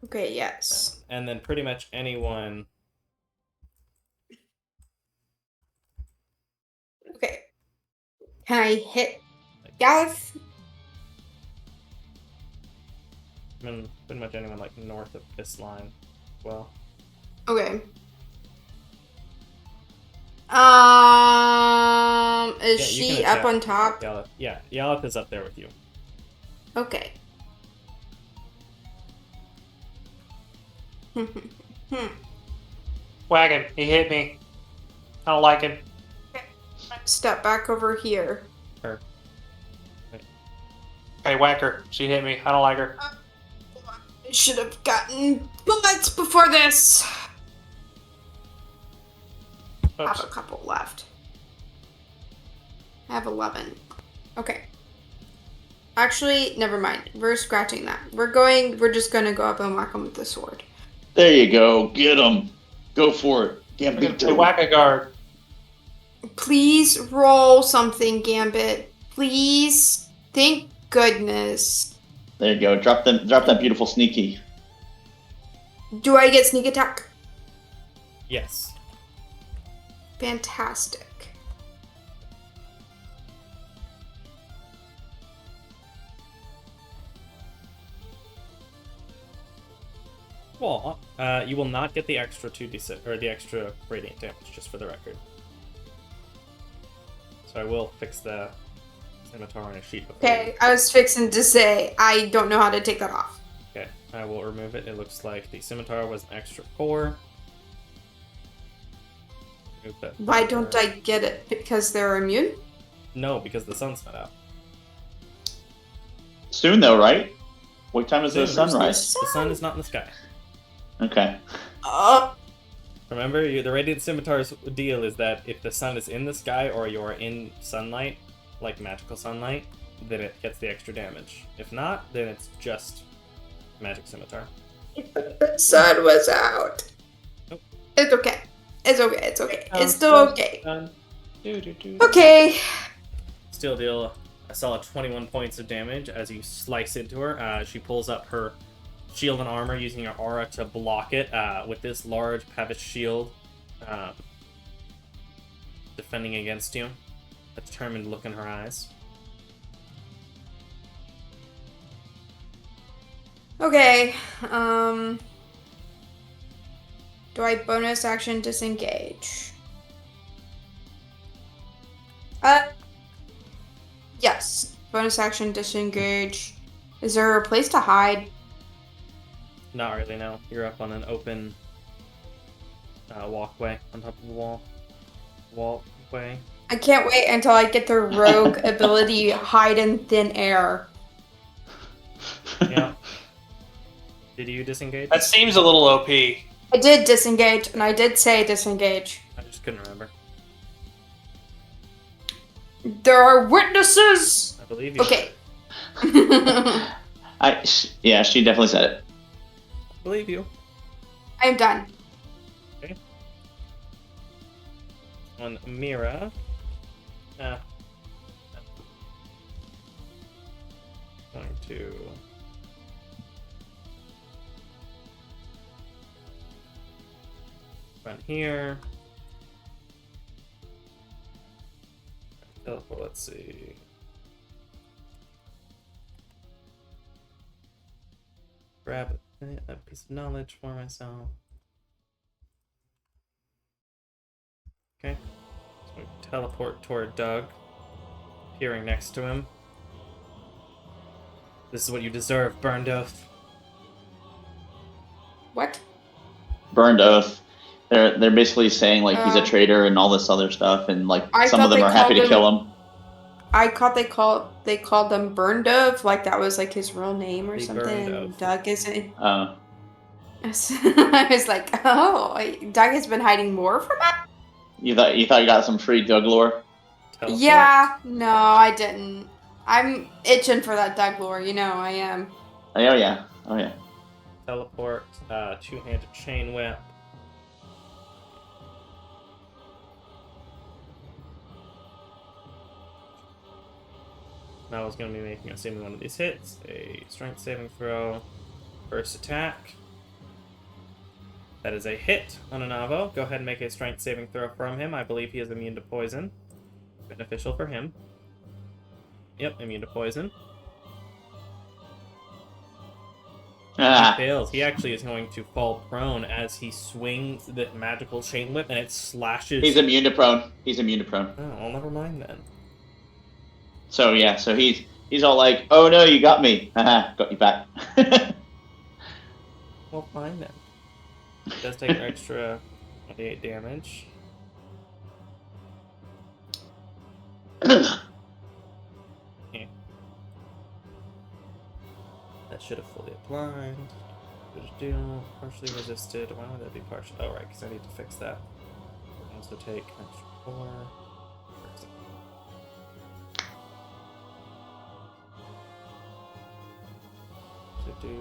Okay, yes. And then pretty much anyone. Okay. Can I hit Galith? I mean, pretty much anyone like north of this line. Well, Okay. Is Yeah, you she can up attack on top? Yalith. Yeah, Yalith is up there with you. Okay. Wagon, he hit me. I don't like him. Step back over here. Her. Hey, whacker, she hit me. I don't like her. I should have gotten bullets before this. I have Oops. a couple left. I have 11. Okay. Actually, never mind. We're scratching that. We're just gonna go up and whack him with the sword. There you go. Get him. Go for it. I'm gonna play Gambito. Whack-A-Guard. Please roll something, Gambit. Please. Thank goodness. There you go. Drop that beautiful sneaky. Do I get sneak attack? Yes. Fantastic. Well, you will not get the extra 2d6 or the extra radiant damage, just for the record. So I will fix the scimitar on a sheet before. Okay, I was fixing to say I don't know how to take that off. Okay, I will remove it. It looks like the scimitar was an extra 4. Remove that Why don't four. I get it? Because they're immune? No, because the sun's not out. Soon though, right? What time is the Soon. sunrise? The sun is not in the sky. Okay. Remember, the radiant scimitar's deal is that if the sun is in the sky or you're in sunlight, like magical sunlight, then it gets the extra damage. If not, then it's just magic scimitar. The sun was out. Nope. It's okay. It's okay. It's okay. It's still okay. Done. Do. Okay. Still deal a solid 21 points of damage as you slice into her. She pulls up her shield and armor using her aura to block it with this large Pavish shield defending against you. A determined look in her eyes. Okay. Do I bonus action disengage? Yes. Bonus action disengage. Is there a place to hide? Not really, no. You're up on an open walkway on top of the wall. Walkway. I can't wait until I get the rogue ability hide in thin air. Yeah. Did you disengage? That seems a little OP. I did disengage, and I did say disengage. I just couldn't remember. There are witnesses! I believe you. Okay. Yeah, she definitely said it. I believe you. I'm done. Okay. On Mira. Going to run here. Teleport, let's see. Grab a piece of knowledge for myself. Okay. So we teleport toward Doug, appearing next to him. This is what you deserve, Burned Oath. What? Burned Oath. They're basically saying like he's a traitor and all this other stuff, and like some of them are happy to kill him. I thought they called them Burned Oath, like that was like his real name or The something. Burned Oath. Doug isn't. Oh. I was like, oh, Doug has been hiding more from us? You thought you got some free Doug lore? Teleport. Yeah, no, I didn't. I'm itching for that Doug lore, you know I am. Oh yeah. Oh yeah. Teleport, two-handed chain whip. Now I was going to be making, assuming one of these hits, a strength saving throw, first attack. That is a hit on Anavo. Go ahead and make a strength saving throw from him. I believe he is immune to poison. Beneficial for him. Yep, immune to poison. He fails. He actually is going to fall prone as he swings the magical chain whip and it slashes. He's immune to prone. He's immune to prone. Oh, well, never mind then. So yeah, so he's all like, "Oh no, you got me! Haha, got you back." Well, fine then. It does take an extra 28 damage. Okay. That should have fully applied. Do partially resisted. Why would that be partial? Oh, right, because I need to fix that. We'll also take an extra 4. To do.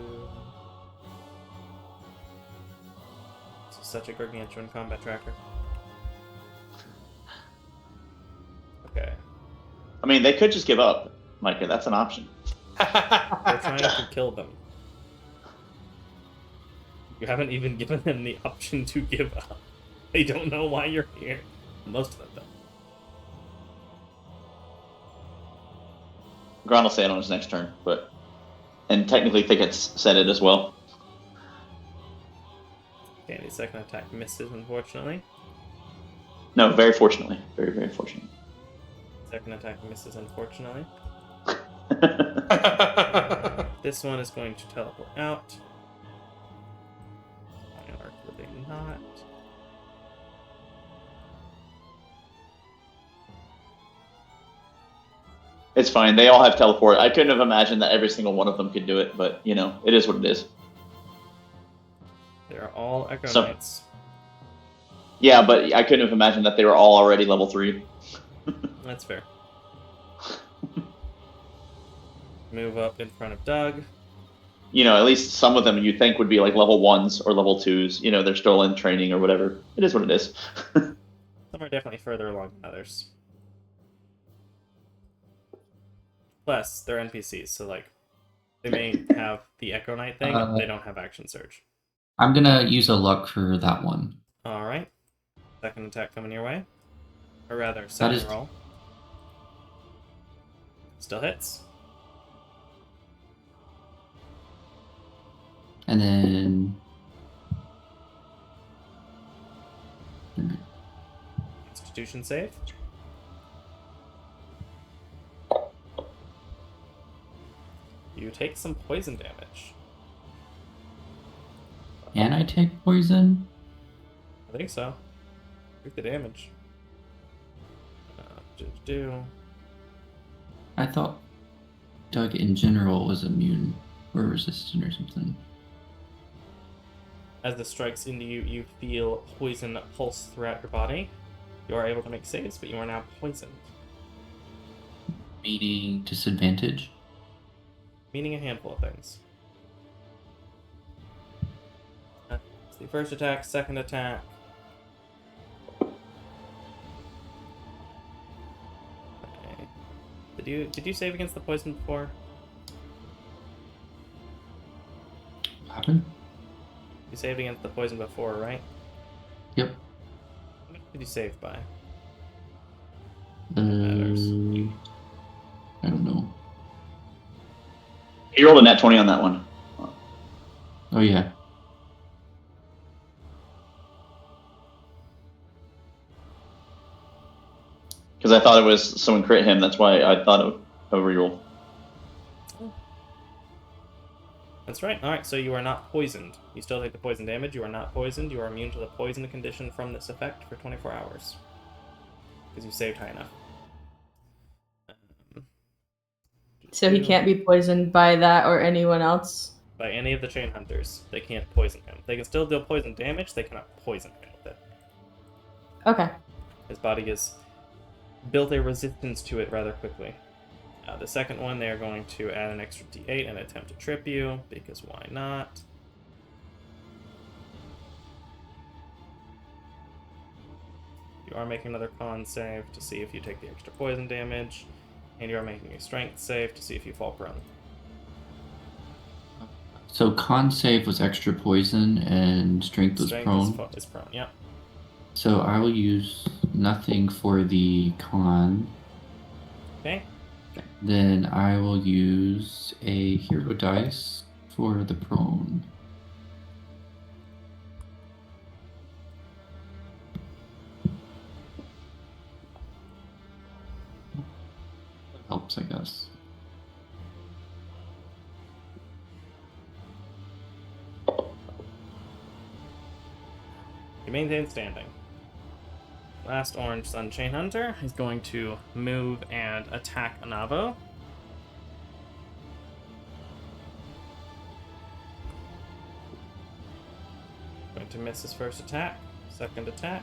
This is such a gargantuan combat tracker. Okay. I mean, they could just give up, Micah. That's an option. They're trying to kill them. You haven't even given them the option to give up. They don't know why you're here. Most of them don't. Gron will say it on his next turn, but... And technically Thickets said it as well. Okay, the second attack misses, unfortunately. No, very fortunately. Very, very fortunately. Second attack misses, unfortunately. This one is going to teleport out. Or could they not? It's fine. They all have teleport. I couldn't have imagined that every single one of them could do it, but, you know, it is what it is. They're all Echo Knights. Yeah, but I couldn't have imagined that they were all already level 3. That's fair. Move up in front of Doug. You know, at least some of them you think would be like level 1s or level 2s. You know, they're still in training or whatever. It is what it is. Some are definitely further along than others. Plus, they're NPCs, so like they may have the Echo Knight thing, but they don't have Action Surge. I'm gonna use a luck for that one. Alright. Second attack coming your way. Or rather, second roll. Still hits. And then... Constitution save. You take some poison damage. And I take poison? I think so. Take the damage. Do. I thought Doug in general was immune or resistant or something. As this strikes into you, you feel poison pulse throughout your body. You are able to make saves, but you are now poisoned. Meaning disadvantage? Meaning a handful of things. It's the first attack, second attack. Okay. Did you save against the poison before? What happened? You saved against the poison before, right? Yep. How much did you save by? I matters. don't know. He rolled a nat 20 on that one. Oh yeah. Because I thought it was someone crit him. That's why I thought of a reroll. That's right. Alright, so you are not poisoned. You still take the poison damage. You are not poisoned. You are immune to the poison condition from this effect for 24 hours. Because you saved high enough. So he can't be poisoned by that or anyone else? By any of the chain hunters. They can't poison him. They can still deal poison damage. They cannot poison him with it. Okay. His body has built a resistance to it rather quickly. The second one, they are going to add an extra d8 and attempt to trip you, because why not? You are making another con save to see if you take the extra poison damage, and you are making a strength save to see if you fall prone. So con save was extra poison and strength was prone. Is prone, yeah. So I will use nothing for the con. Okay. Then I will use a hero dice for the prone. That helps, I guess. You maintain standing. Last Orange Sun Chain Hunter is going to move and attack Anavo. Going to miss his first attack. Second attack.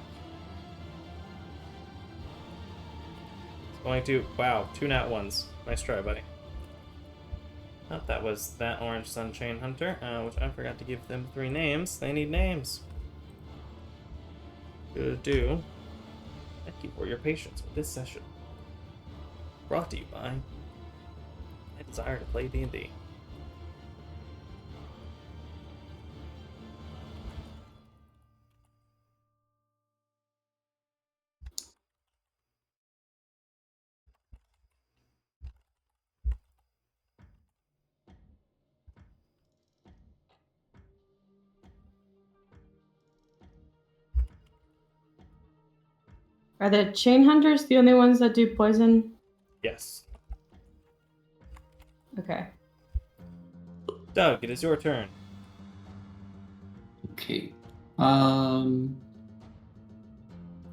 It's going to... Wow, 2 nat 1s. Nice try, buddy. Oh, that was that Orange Sun Chain Hunter, which I forgot to give them 3 names. They need names. Good do. Thank you for your patience with this session. Brought to you by I Desire to Play D&D. Are the chain hunters the only ones that do poison? Yes. Okay. Doug, it is your turn. Okay. I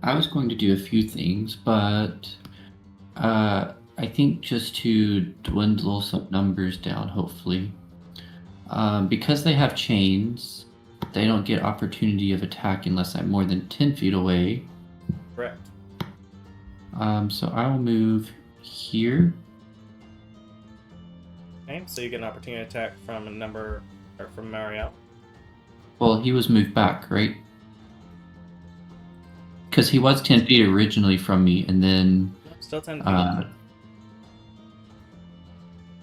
was going to do a few things, but I think just to dwindle some numbers down, hopefully. Because they have chains, they don't get opportunity of attack unless I'm more than 10 feet away. Correct. So I will move here. Okay, so you get an opportunity attack from a number, or from Mario. Well, he was moved back, right? Because he was 10 feet originally from me, and then... Still 10 feet.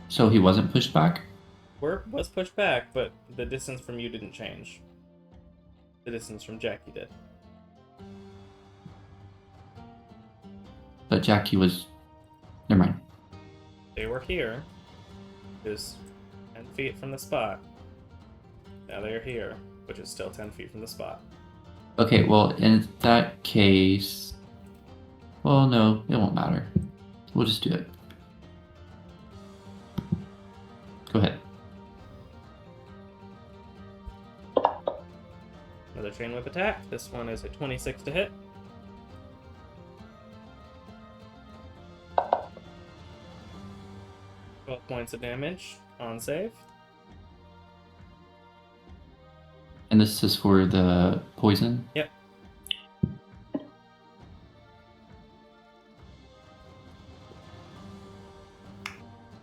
So he wasn't pushed back? Was pushed back, but the distance from you didn't change. The distance from Jackie did. But Jackie was... Never mind. They were here. It was 10 feet from the spot. Now they're here, which is still 10 feet from the spot. Okay, well, in that case... Well, no, it won't matter. We'll just do it. Go ahead. Another chain whip attack. This one is a 26 to hit. Twelve points of damage on save. And this is for the poison? Yep.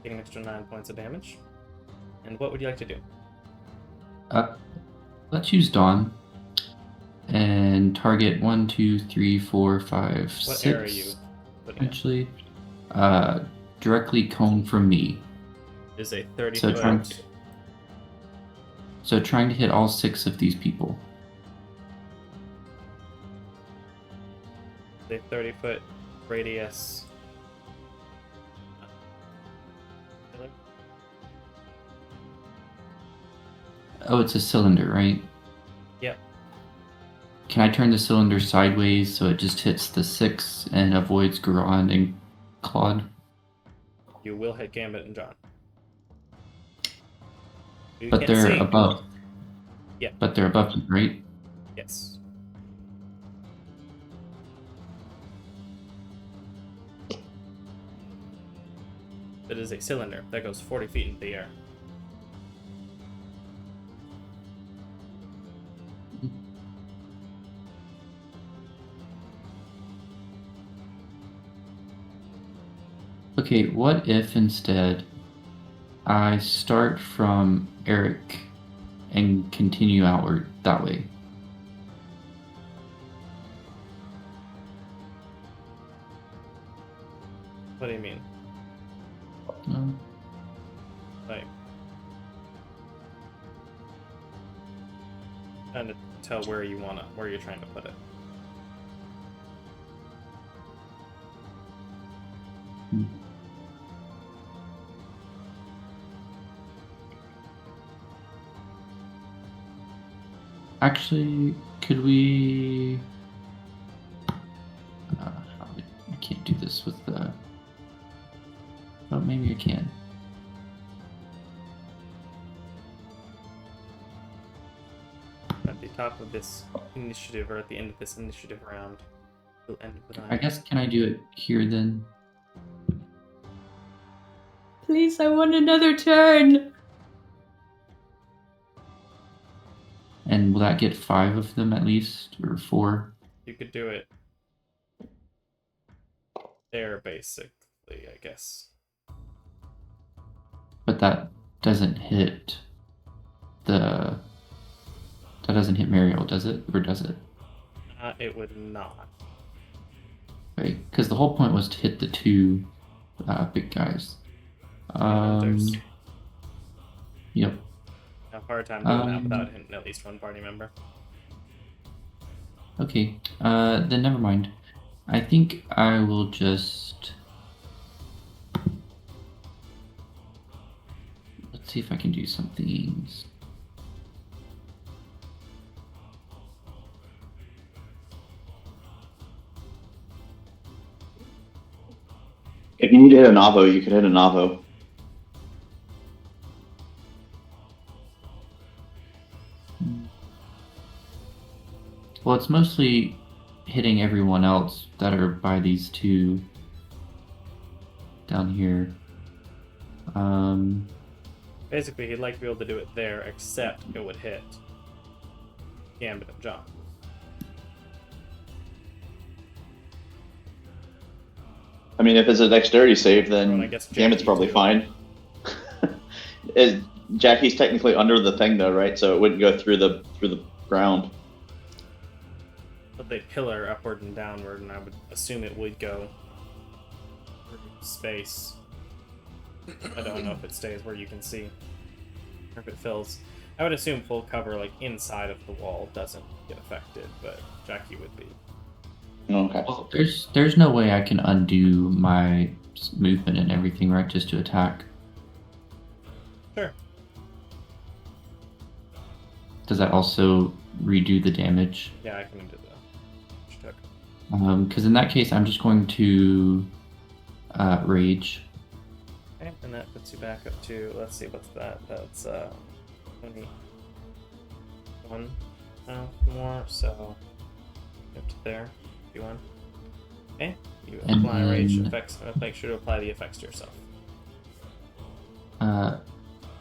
Take an extra 9 points of damage. And what would you like to do? Let's use Dawn. And target 1, 2, 3, 4, 5, 6. What area are you putting it? Actually, directly cone from me. Is a 30 So foot. trying to hit all 6 of these people. A 30 foot radius. Oh, it's a cylinder, right? Yep. Can I turn the cylinder sideways so it just hits the 6 and avoids Garon and Claude? You will hit Gambit and John. You But can't they're see. above. Yeah. But they're above me, right? Yes. It is a cylinder that goes 40 feet into the air. Okay, what if instead I start from Eric and continue outward that way? What do you mean? Um, Like, trying to tell where you're trying to put it. Actually, could we... I can't do this with the... Oh, maybe I can. At the top of this initiative, or at the end of this initiative round, we'll end with I guess, can I do it here then? Please, I want another turn. And will that get 5 of them at least? Or 4? You could do it there, basically, I guess. But that doesn't hit the... That doesn't hit Mariel, does it? Or does it? It would not. Right, because the whole point was to hit the 2 big guys. There's Yep. a hard time doing that without hitting at least one party member. Okay, then never mind. I think I will just... Let's see if I can do some things. If you need to hit a Navo, you could hit a Navo. Well, it's mostly hitting everyone else that are by these 2 down here. Basically, he'd like to be able to do it there, except it would hit Gambit and John. I mean, if it's a dexterity save, Well, then I guess Gambit's Jackie probably too. fine. Jackie's technically under the thing though, right? So it wouldn't go through the ground. But they pillar upward and downward, and I would assume it would go through space. I don't know if it stays where you can see, or if it fills. I would assume full cover, like inside of the wall, doesn't get affected, but Jackie would be. Okay. Well, there's no way I can undo my movement and everything, right? Just to attack. Sure. Does that also redo the damage? Yeah, I can do that. Because in that case, I'm just going to rage. Okay, and that puts you back up to, let's see, what's that? That's 21. No more, so up to there. If you want. Okay. You And apply rage then- effects. Make sure to apply the effects to yourself.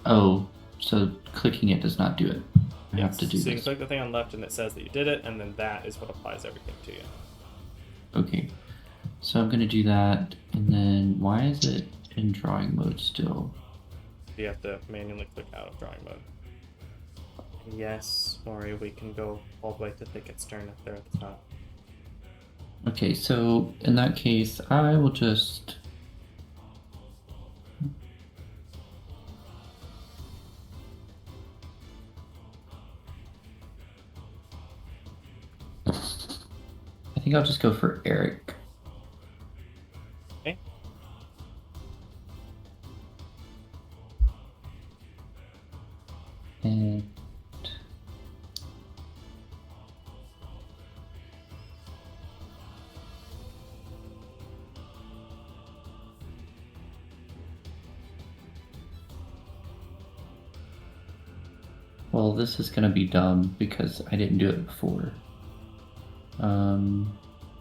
Oh, so clicking it does not do it. I have to do so you can this. click the thing on left and it says that you did it, and then that is what applies everything to you. Okay. So I'm gonna do that, and then why is it in drawing mode still? You have to manually click out of drawing mode. Yes, Maury, we can go all the way to Thicket's turn up there at the top. Okay, so in that case, I will just. I think I'll just go for Eric. Okay. And well, this is gonna be dumb because I didn't do it before.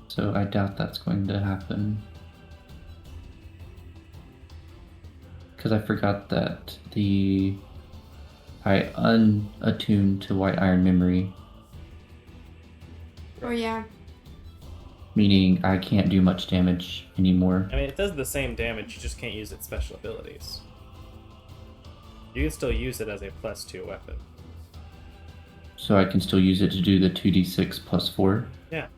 So I doubt that's going to happen. Because I forgot that I unattuned to White Iron Memory, Oh yeah. meaning I can't do much damage anymore. I mean, it does the same damage, you just can't use its special abilities. You can still use it as a +2 weapon. So I can still use it to do the 2d6 plus 4? Yeah.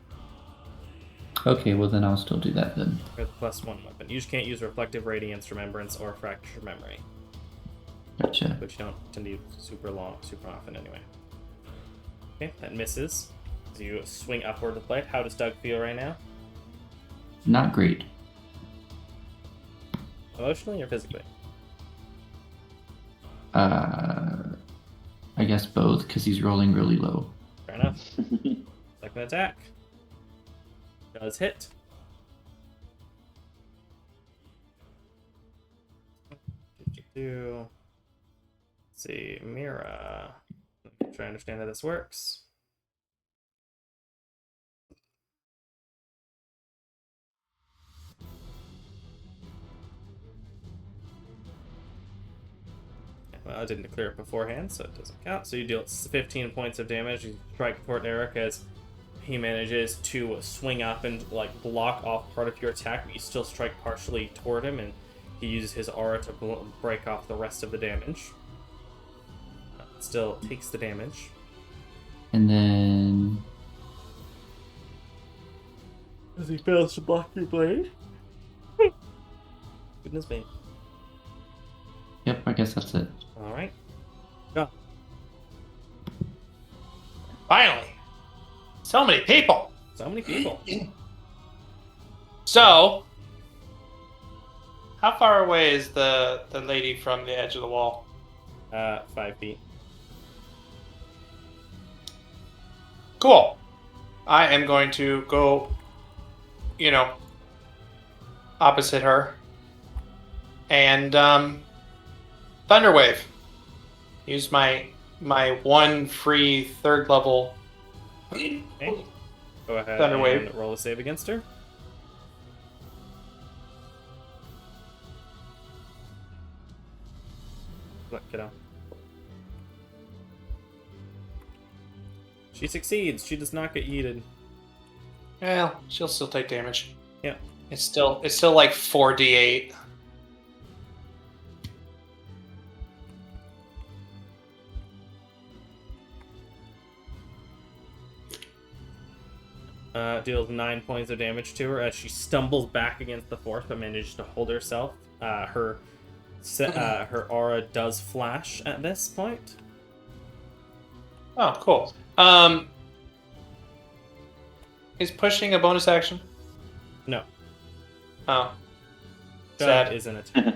Okay, well then I'll still do that then. Or the +1 weapon. You just can't use Reflective Radiance, Remembrance, or Fracture Memory, Gotcha. which you don't tend to use super often anyway. Okay, that misses. As you swing upward with blade. How does Doug feel right now? Not great. Emotionally or physically? I guess both, because he's rolling really low. Fair enough. Second attack. Does hit. Let's see, Mira. I'm trying to understand how this works. Well, I didn't declare it beforehand, so it doesn't count. So you deal 15 points of damage. You strike toward Eric as he manages to swing up and like block off part of your attack, but you still strike partially toward him, and he uses his aura to break off the rest of the damage. Still takes the damage. And then... As he fails to block your blade. Goodness me. Yep, I guess that's it. Alright. Go. Finally. So many people. So many people. So, how far away is the lady from the edge of the wall? 5 feet. Cool. I am going to go, opposite her. And Thunderwave. Use my one free 3rd level. Okay. Go ahead Thunderwave. and roll a save against her. Look, kiddo. She succeeds. She does not get yeeted. Well, she'll still take damage. Yeah. It's still like 4d8. Deals 9 points of damage to her as she stumbles back against the force, but manages to hold herself. Her aura does flash at this point. Oh, cool. Is pushing a bonus action? No, Oh, that sad. is an attack.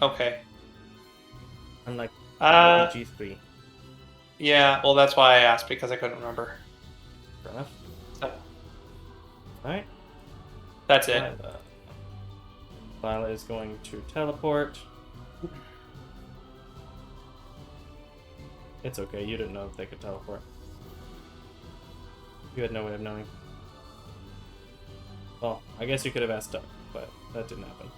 Okay. Unlike G3. Yeah, well, that's why I asked, because I couldn't remember. Fair enough. So, Alright. that's it. Lila is going to teleport. It's okay, you didn't know if they could teleport. You had no way of knowing. Well, I guess you could have asked Doug, but that didn't happen.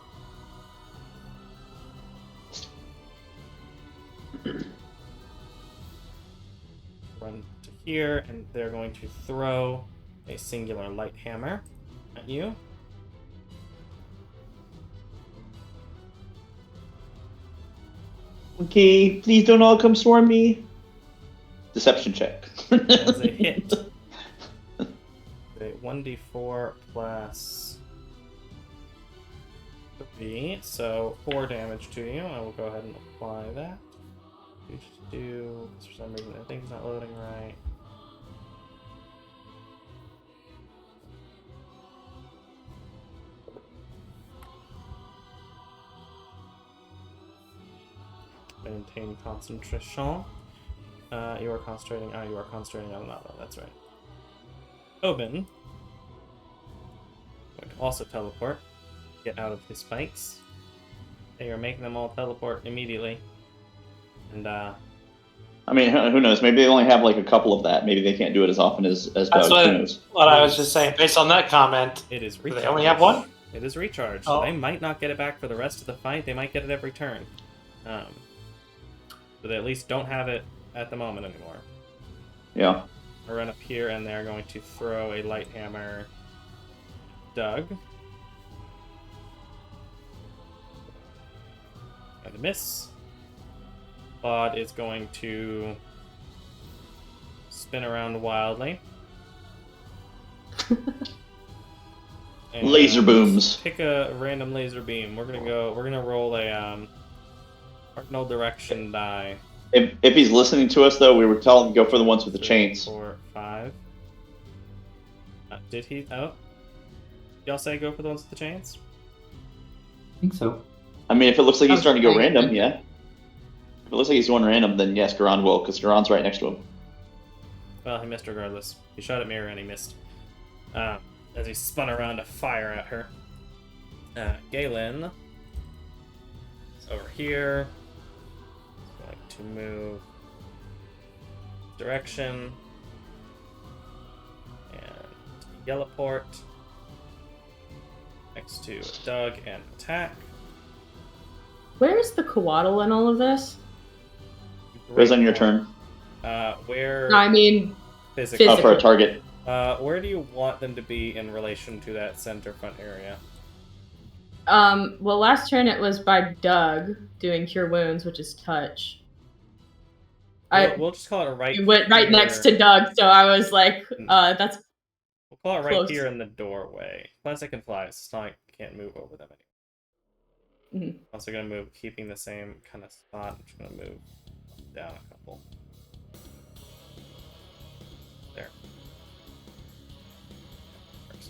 Run to here, and they're going to throw a singular light hammer at you. Okay, please don't all come swarm me. Deception check. That was a hit. A 1d4 plus 3, so 4 damage to you. I will go ahead and apply that. You just do, for some reason, I think it's not loading right. Maintain concentration. You are concentrating. You are concentrating on Nala. That's right. Oben. Going to also teleport. Get out of his spikes. They are making them all teleport immediately. And I mean, who knows? Maybe they only have like a couple of that. Maybe they can't do it as often as Doug. Who knows? What I was just saying, based on that comment, it is do recharged. they only have one? It is recharged. Oh. So they might not get it back for the rest of the fight. They might get it every turn. So they at least don't have it at the moment anymore. Yeah. I run up here, and they're going to throw a light hammer. Doug. And a miss. Claude is going to spin around wildly. And Laser booms. pick a random laser beam. We're gonna roll a cardinal direction die. If he's listening to us, though, we were telling him to go for the ones with the 3, chains. 4, 5. Did he? Oh. Y'all say go for the ones with the chains? I think so. I mean, if it looks like he's Okay. starting to go random, yeah. If it looks like he's going random, then yes, Garan will, because Garan's right next to him. Well, he missed regardless. He shot at Mira and he missed. As he spun around to fire at her. Galen is over here. He's going to move direction. And Yellowport. Next to Doug and attack. Where's the coatl in all of this? Goes on your turn. Where No, I mean, physically. Oh, for a target. Where do you want them to be in relation to that center front area? well, last turn it was by Doug doing Cure Wounds, which is touch. We'll just call it right. You went right here. next to Doug, so I was like, that's We'll call it right close. here in the doorway. Plus, I can fly. So it's not like I can't move over them anymore. Mhm. Also gonna move, keeping the same kind of spot. I'm just gonna move down a couple. There. Works.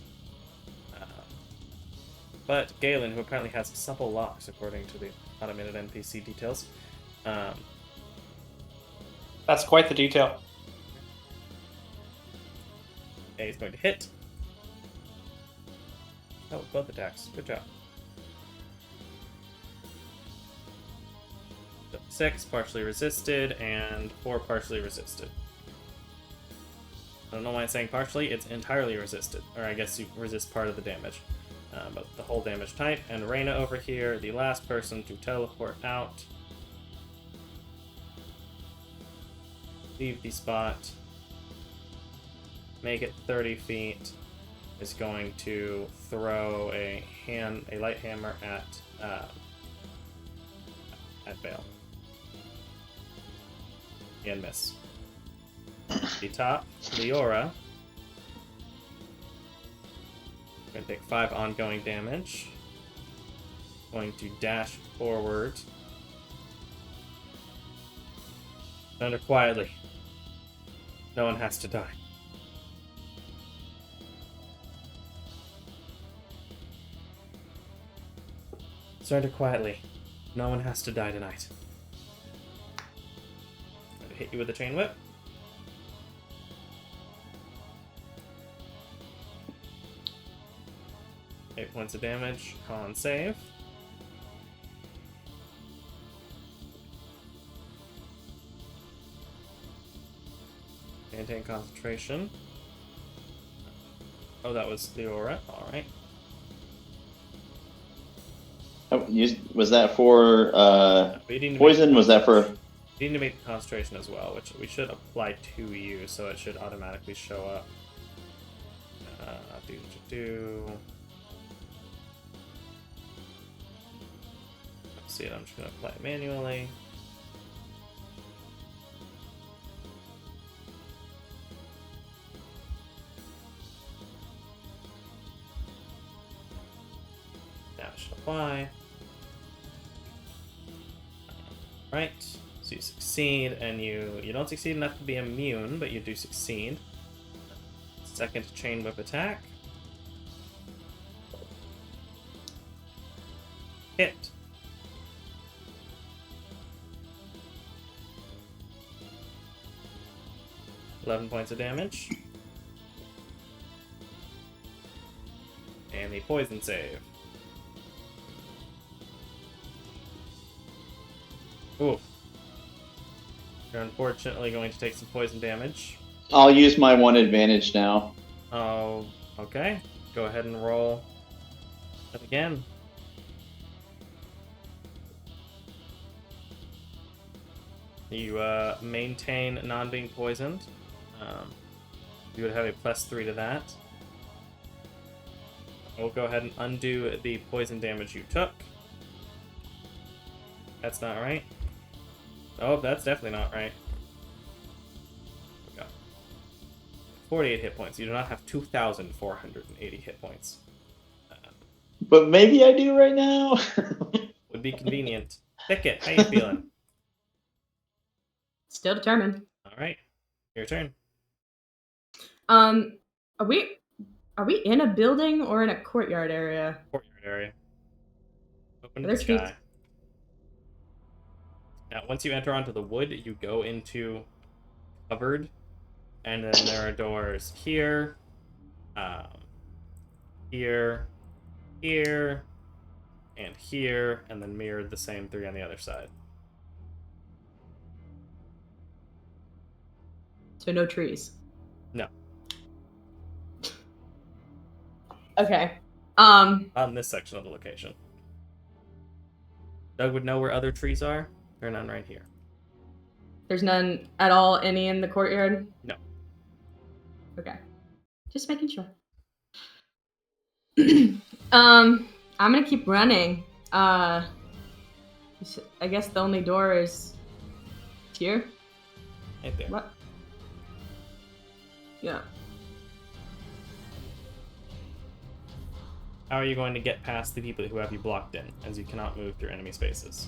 But Galen, who apparently has supple locks, according to the automated NPC details, That's quite the detail. A is going to hit. Oh, both attacks. Good job. 6 partially resisted and 4 partially resisted. I don't know why I'm saying partially, it's entirely resisted. Or I guess you resist part of the damage. But the whole damage type. And Reyna over here, the last person to teleport out. Leave the spot. Make it 30 feet. Is going to throw a light hammer at Vale. And miss. The top, Leora. Going to take 5 ongoing damage. Going to dash forward. Surrender quietly. No one has to die. Surrender quietly. No one has to die tonight. I'm gonna hit you with a chain whip. Eight points of damage. Con save. Maintain concentration. Oh, that was the aura. All right. Was that for We need to poison? make Was that for? we need to make concentration as well, which we should apply to you, so it should automatically show up. Let's see it. I'm just gonna apply it manually. Now it should apply. Right. So you succeed, and you don't succeed enough to be immune, but you do succeed. Second chain whip attack. Hit. $11 points of damage. And the poison save. Oof. You're unfortunately going to take some poison damage. I'll use my 1 advantage now. Oh, okay. Go ahead and roll it again. You maintain non-being poisoned. You would have a +3 to that. We'll go ahead and undo the poison damage you took. That's not right. Oh, that's definitely not right. 48 hit points. You do not have 2,480 hit points. But maybe I do right now. Would be convenient. Pick it. How you feeling? Still determined. All right, your turn. Are we in a building or in a courtyard area? Courtyard area. Open Are to there the trees? sky. Now, once you enter onto the wood, you go into covered, and then there are doors here, here, here, and here, and then mirrored the same 3 on the other side. So no trees. No. Okay. Not in this section of the location. Doug would know where other trees are. There are none right here. There's none at all any in the courtyard? No. Okay. Just making sure. I'm gonna keep running. I guess the only door is here. Right there. What? Yeah. How are you going to get past the people who have you blocked in, as you cannot move through enemy spaces?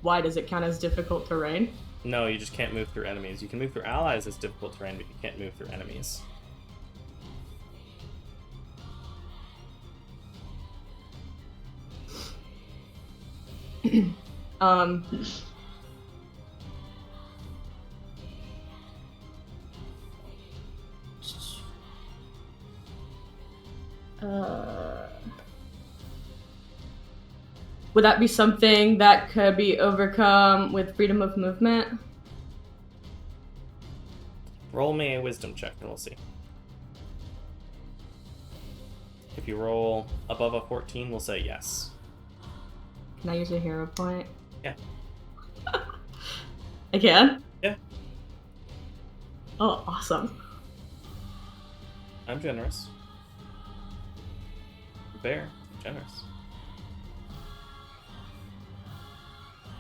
Why does it count as difficult terrain? No, you just can't move through enemies. You can move through allies as difficult terrain, but you can't move through enemies. Would that be something that could be overcome with freedom of movement? Roll me a wisdom check and we'll see. If you roll above a 14, we'll say yes. Can I use a hero point? Yeah. I can? Yeah. Oh, awesome. I'm generous. Bear, generous.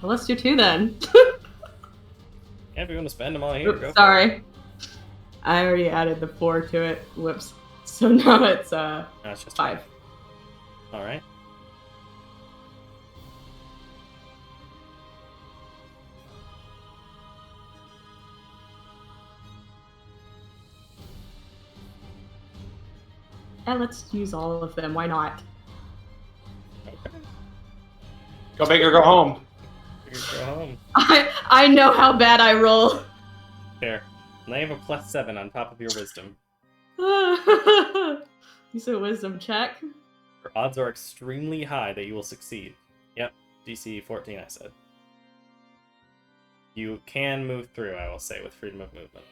Well, let's do 2 then. Yeah, if you want to spend them all here, Oops, go for it. sorry. I already added the 4 to it. Whoops. So now it's No, it's just 5. All right. And let's use all of them. Why not? Okay. Go big or go home. You can go home. I know how bad I roll. There. And they have a +7 on top of your wisdom. Use a wisdom check. Your odds are extremely high that you will succeed. Yep, DC 14, I said. You can move through, I will say, with freedom of movement.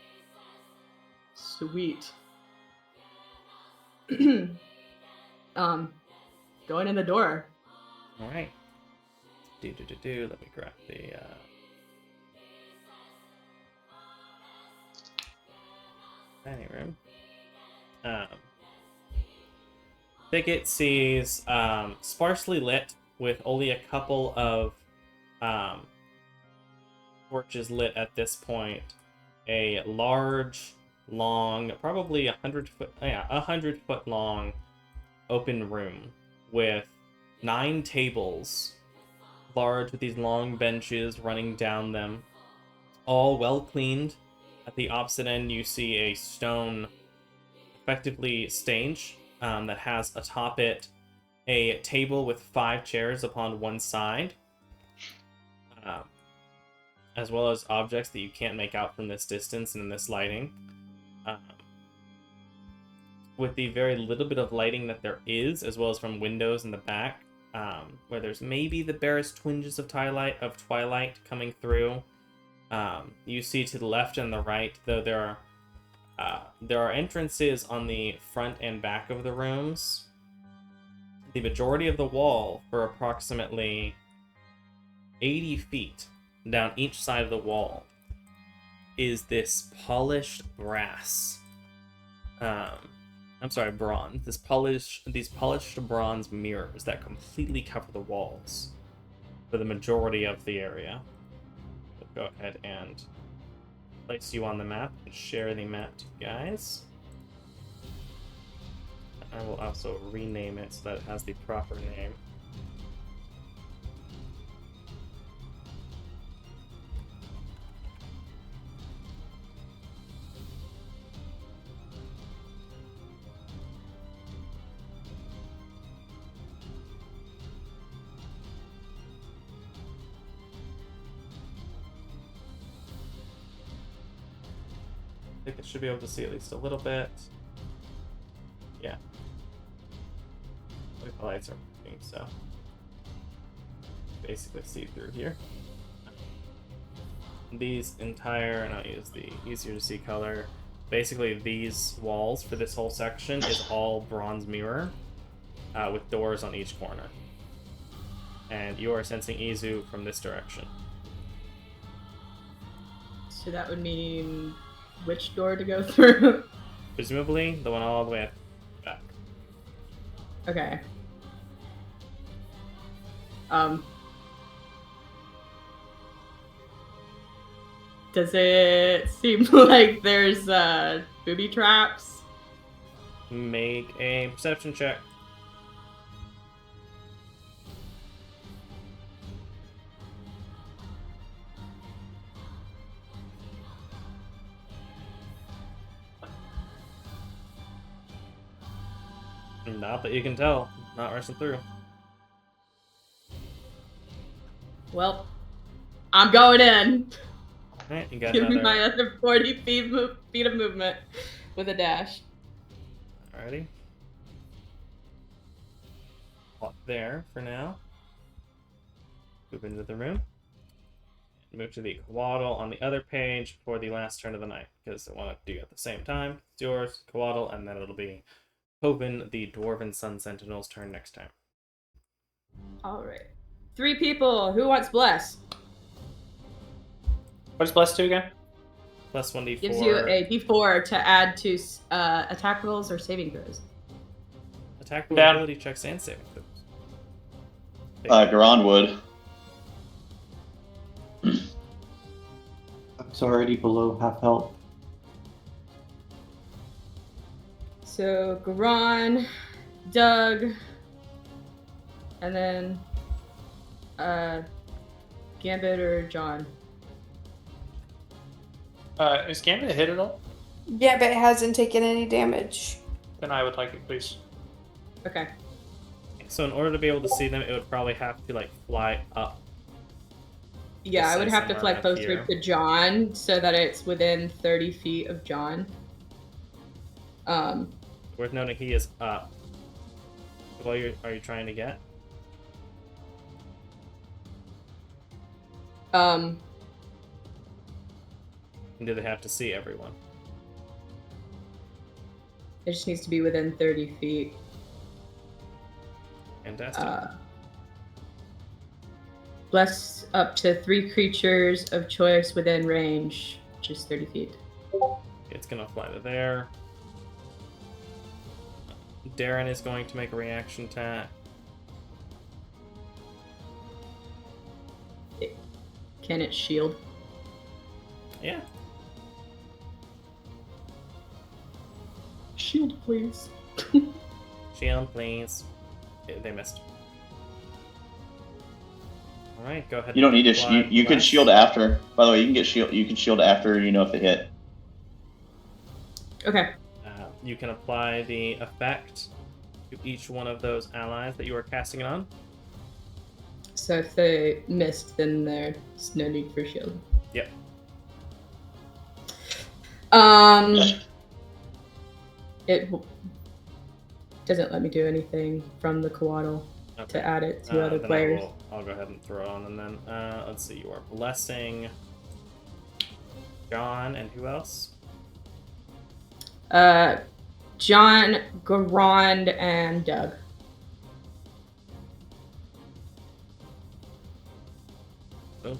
Sweet. Going in the door. All right. Let me grab the. Dining room. Thicket sees sparsely lit with only a couple of torches lit at this point. A large, long, probably 100-foot long open room with 9 tables, large with these long benches running down them, all well cleaned. At the opposite end, you see a stone, effectively stage that has atop it a table with 5 chairs upon one side, as well as objects that you can't make out from this distance and in this lighting. With the very little bit of lighting that there is, as well as from windows in the back, where there's maybe the barest twinges of twilight coming through. You see to the left and the right, though there are entrances on the front and back of the rooms. The majority of the wall, for approximately 80 feet down each side of the wall, is this polished brass. Bronze. These polished bronze mirrors that completely cover the walls for the majority of the area. We'll go ahead and place you on the map and share the map to you guys. I will also rename it so that it has the proper name. I think it should be able to see at least a little bit. Yeah. The lights are working, so basically see through here. These entire, and I'll use the easier to see color. Basically, these walls for this whole section is all bronze mirror with doors on each corner. And you are sensing Izu from this direction. So that would mean which door to go through? Presumably, the one all the way back. Okay. Does it seem like there's booby traps? Make a perception check. Not that you can tell. Not rushing through. Well, I'm going in. Alright, you got Give me another. my other 40 feet of movement with a dash. Alrighty. Walk there for now. Move into the room. Move to the Coatl on the other page for the last turn of the night, because I want to do it at the same time. It's yours, Coatl, and then it'll be Coven, the Dwarven Sun Sentinel's turn next time. Alright. 3 people. Who wants Bless? What does Bless do again? Plus 1d4. Gives you a d4 to add to attack rolls or saving throws. Attack Down. ability checks and saving throws. Garon would. It's already below half health. So Garon, Doug, and then Gambit or John. Is Gambit a hit at all? Yeah, but it hasn't taken any damage. Then I would like it, please. Okay. So in order to be able to see them, it would probably have to fly up. Yeah, I Say would have to somewhere fly around closer here. to John so that it's within 30 feet of John. Worth noting, he is up. What are you trying to get? And do they have to see everyone? It just needs to be within 30 feet. Fantastic. Bless up to 3 creatures of choice within range, which is 30 feet. It's gonna fly to there. Darren is going to make a reaction attack. Can it shield? Yeah. Shield, please. Shield, please. They missed. All right, go ahead. You don't need to. apply You can bless. shield after. By the way, you can get shield. You can shield after you know if they hit. Okay. You can apply the effect to each one of those allies that you are casting it on. So if they missed, then there's no need for shield. Yep. It doesn't let me do anything from the coatl Okay. to add it to other Then players. I'll go ahead and throw on, and then let's see. You are blessing John and who else? John, Garand, and Doug. Boom.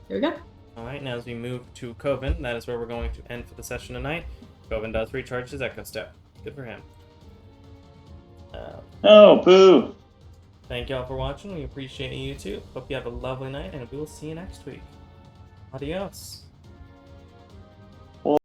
There we go. All right. Now as we move to Coven, that is where we're going to end for the session tonight. Coven does recharge his Echo Step. Good for him. Oh, boo! Thank y'all for watching. We appreciate you too. Hope you have a lovely night, and we will see you next week. Adios.